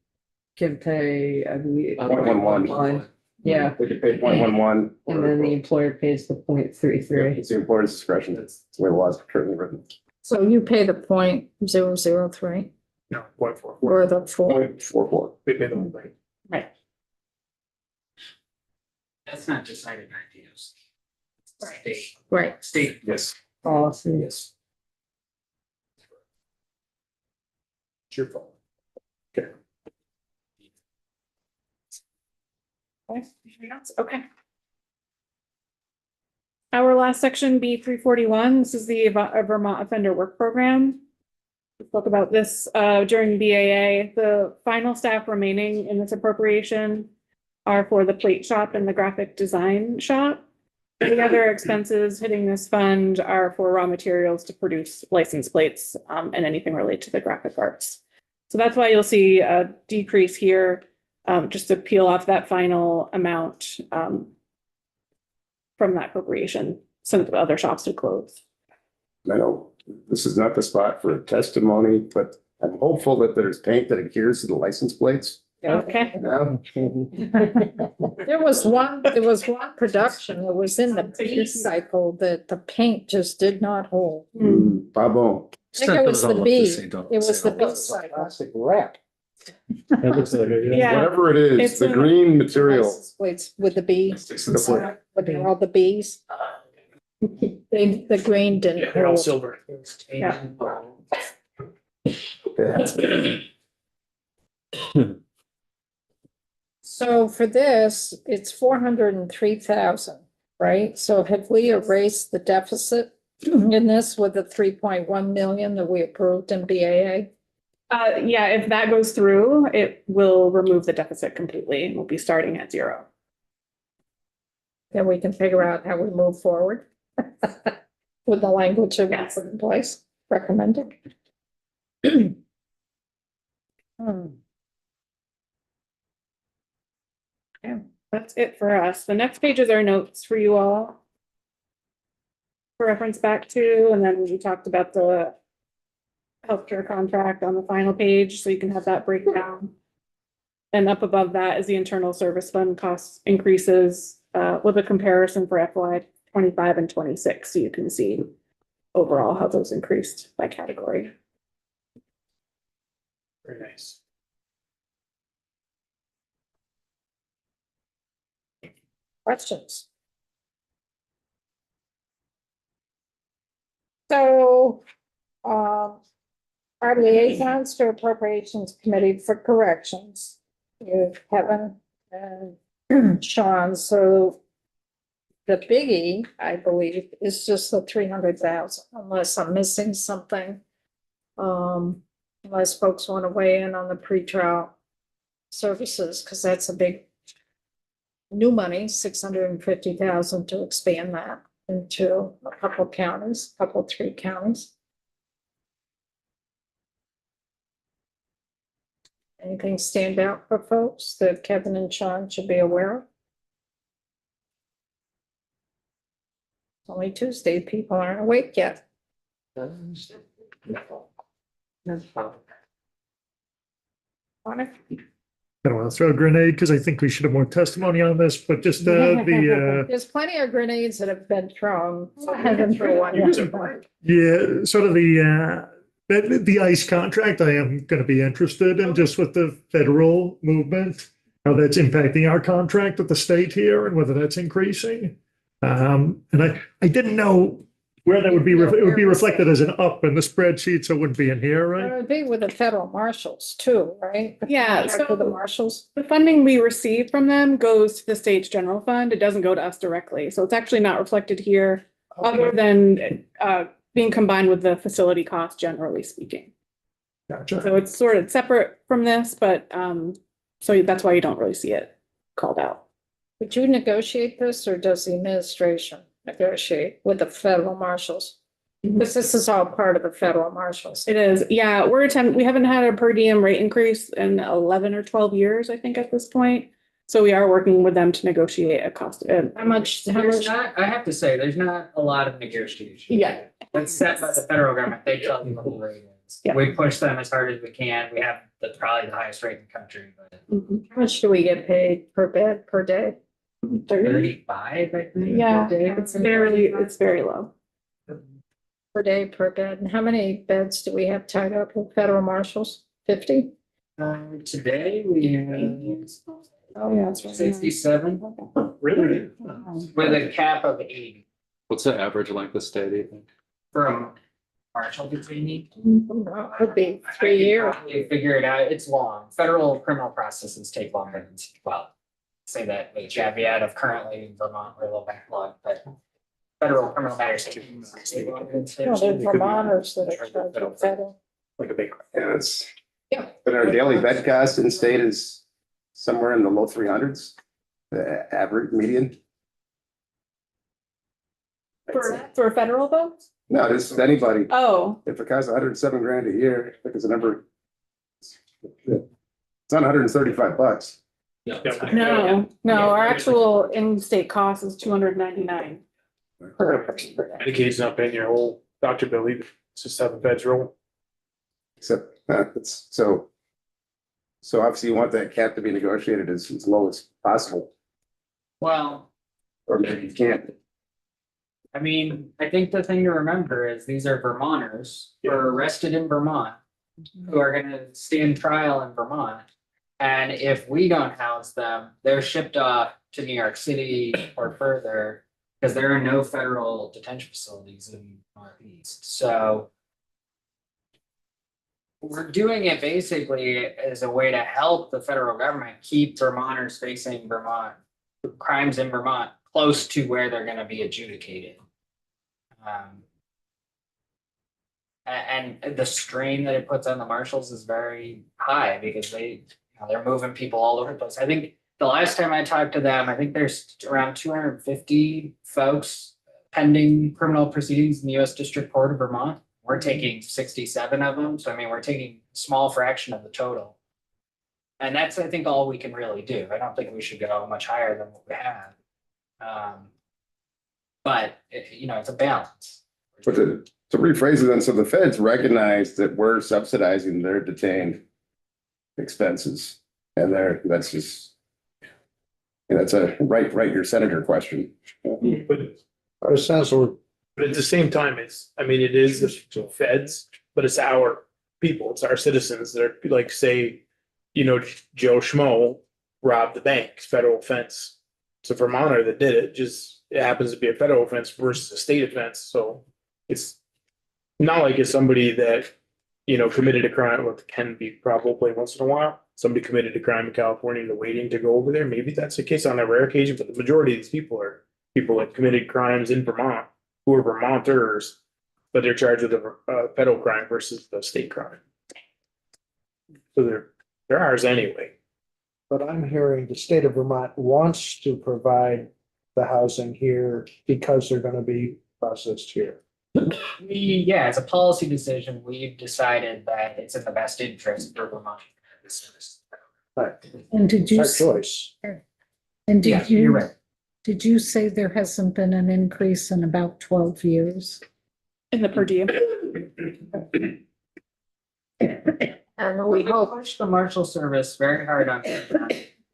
can pay, I believe. 0.11. Yeah, They could pay 0.11. and then the employer pays the 0.33. It's the employer's discretion. That's the way the law is currently written. So you pay the 0.003 No, 0.44. or the 4. 0.44. We pay the whole thing. Right. That's not decided by DOC. State, Right. state. Yes. Policy. Yes. It's your fault. Okay. Our last section, B 341, this is the Vermont Offender Work Program. We spoke about this during BAA. The final staff remaining in this appropriation are for the plate shop and the graphic design shop. The other expenses hitting this fund are for raw materials to produce license plates and anything related to the graphic arts. So that's why you'll see a decrease here, just to peel off that final amount from that appropriation, since the other shops are closed. I know this is not the spot for a testimony, but I'm hopeful that there's paint that adheres to the license plates. Okay. There was one production that was in the B cycle that the paint just did not hold. Babo. I think it was the B. It was the B cycle. Plastic wrap. That looks like it, yeah. Yeah. Whatever it is, It's the a- green material. License plates with the B. sticks to the plate. With all the Bs. The green Yeah, didn't they're all hold. silver. Yeah. So for this, it's 403,000, right? So have we erased the deficit in this with the 3.1 million that we approved in BAA? Yeah, if that goes through, it will remove the deficit completely and we'll be starting at 0. Then we can figure out how we move forward with the language that we put in place, recommended. Yeah, that's it for us. The next page is our notes for you all. reference back to, and then we talked about the healthcare contract on the final page, so you can have that breakdown. And up above that is the internal service fund cost increases, with a comparison for FY 25 and 26, so you can see overall how those increased by category. Very nice. Questions? So, our liaisons to Appropriations Committee for Corrections, you have Kevin and Sean, so the biggie, I believe, is just the 300,000, unless I'm missing something. Unless folks want to weigh in on the pretrial services, because that's a big new money, 650,000 to expand that into a couple counties, three counties. Anything stand out for folks that Kevin and Sean should be aware of? It's only Tuesday, people aren't awake yet. Connor? I don't want to throw a grenade because I think we should have more testimony on this, but just There's plenty of grenades that have been thrown. So I haven't thrown one. yeah, sort of the ICE contract, I am going to be interested in just with the federal movement, how that's impacting our contract with the state here and whether that's increasing. And I didn't know where that would be, it would be reflected as an up in the spreadsheet, so it wouldn't be in here, right? It would be with the federal marshals too, right? Yeah, Contract with the marshals. The funding we receive from them goes to the state's general fund. It doesn't go to us directly, so it's actually not reflected here, other than being combined with the facility cost, generally speaking. Gotcha. So it's sort of separate from this, but so that's why you don't really see it called out. Would you negotiate this, or does the administration negotiate with the federal marshals? Because this is all part of the federal marshals. It is, yeah, we haven't had a per diem rate increase in 11 or 12 years, I think, at this point. So we are working with them to negotiate a cost. How much? I have to say, there's not a lot of negotiation. Yeah. It's set by the federal government. They tell you what the rate is. Yeah. We push them as hard as we can. We have probably the highest rate in the country, but How much do we get paid per bed, per day? 35, I think. Yeah, a day. it's very low. Per day, per bed. And how many beds do we have tied up with federal marshals? 50? Today we have Oh, yeah, that's right. 67 Really? with a cap of 80 What's the average length of stay, do you think? from Marshall detainee. Could be 3 years. You figure it out. It's long. Federal criminal processes take longer than, well, say that with caveat of currently in Vermont, we're a little backlogged, but federal criminal matters take longer than state. No, there's Vermonters that are charged with federal. Like a big. Yeah, it's. Yeah. But our daily bed cost in state is somewhere in the low 300s, the average median. For federal though? No, this is anybody. Oh, If it costs 107 grand a year, I think it's a number. It's on $135. no, our actual in-state cost is 299 per person per day. Medicaid's not been your whole Dr. Bill either. It's just 7 beds rule. Except, it's so. So obviously you want that cap to be negotiated as low as possible, Well, or maybe you can't. I mean, I think the thing to remember is these are Vermonters who are arrested in Vermont, who are gonna stand trial in Vermont. And if we don't house them, they're shipped off to New York City or further, because there are no federal detention facilities in Northeast, so. We're doing it basically as a way to help the federal government keep Vermonters facing Vermont crimes in Vermont close to where they're gonna be adjudicated. And the strain that it puts on the marshals is very high because they're moving people all over the place. I think the last time I talked to them, I think there's around 250 folks pending criminal proceedings in the US District Court of Vermont. We're taking 67 of them, so I mean, we're taking a small fraction of the total. And that's, I think, all we can really do. I don't think we should go much higher than what we have. But, it's a balance. But to rephrase it then, so the feds recognize that we're subsidizing their detained expenses. And that's just, that's a right your senator question. But But it sounds we're But at the same time, it is the feds, but it's our people, it's our citizens that are like, say, Joe Schmo robbed the bank, it's federal offense. It's a Vermonter that did it, it happens to be a federal offense versus a state offense, so it's not like it's somebody that, committed a crime, what can be probably once in a while. Somebody committed a crime in California and they're waiting to go over there, maybe that's the case on a rare occasion, but the majority of these people are people that committed crimes in Vermont who are Vermonters, but they're charged with a federal crime versus the state crime. So they're ours anyway. But I'm hearing the state of Vermont wants to provide the housing here because they're gonna be processed here. It's a policy decision. We've decided that it's in the best interest for Vermont. But And did you, it's our choice. and Yeah, did you're you, right. did you say there hasn't been an increase in about 12 years? In the per diem. And we hope, Pushed the Marshal Service very hard on it.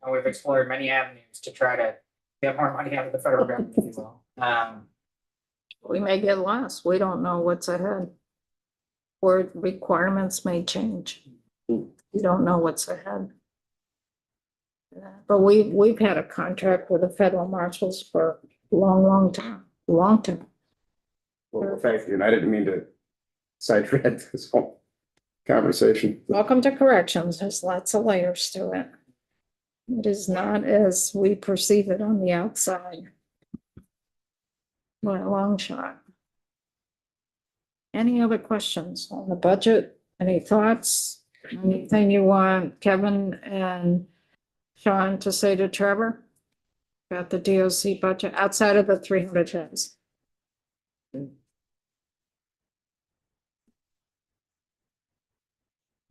And we've explored many avenues to try to get more money out of the federal government, if you will. we may get less. We don't know what's ahead. Or requirements may change. We don't know what's ahead. But we've had a contract with the federal marshals for a long time. Well, thank you. And I didn't mean to sidetrack this whole conversation. Welcome to corrections. There's lots of layers to it. It is not as we perceive it on the outside. By a long shot. Any other questions on the budget? Any thoughts? Anything you want Kevin and Sean to say to Trevor about the DOC budget outside of the 300 heads?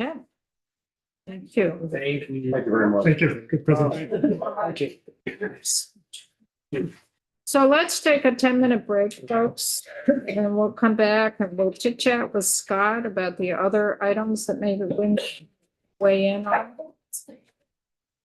Yeah. Thank you. Thank you. Thank you very much. Thank you. Good presentation. So let's take a 10-minute break, folks, and we'll come back and we'll chit chat with Scott about the other items that maybe we can weigh in on.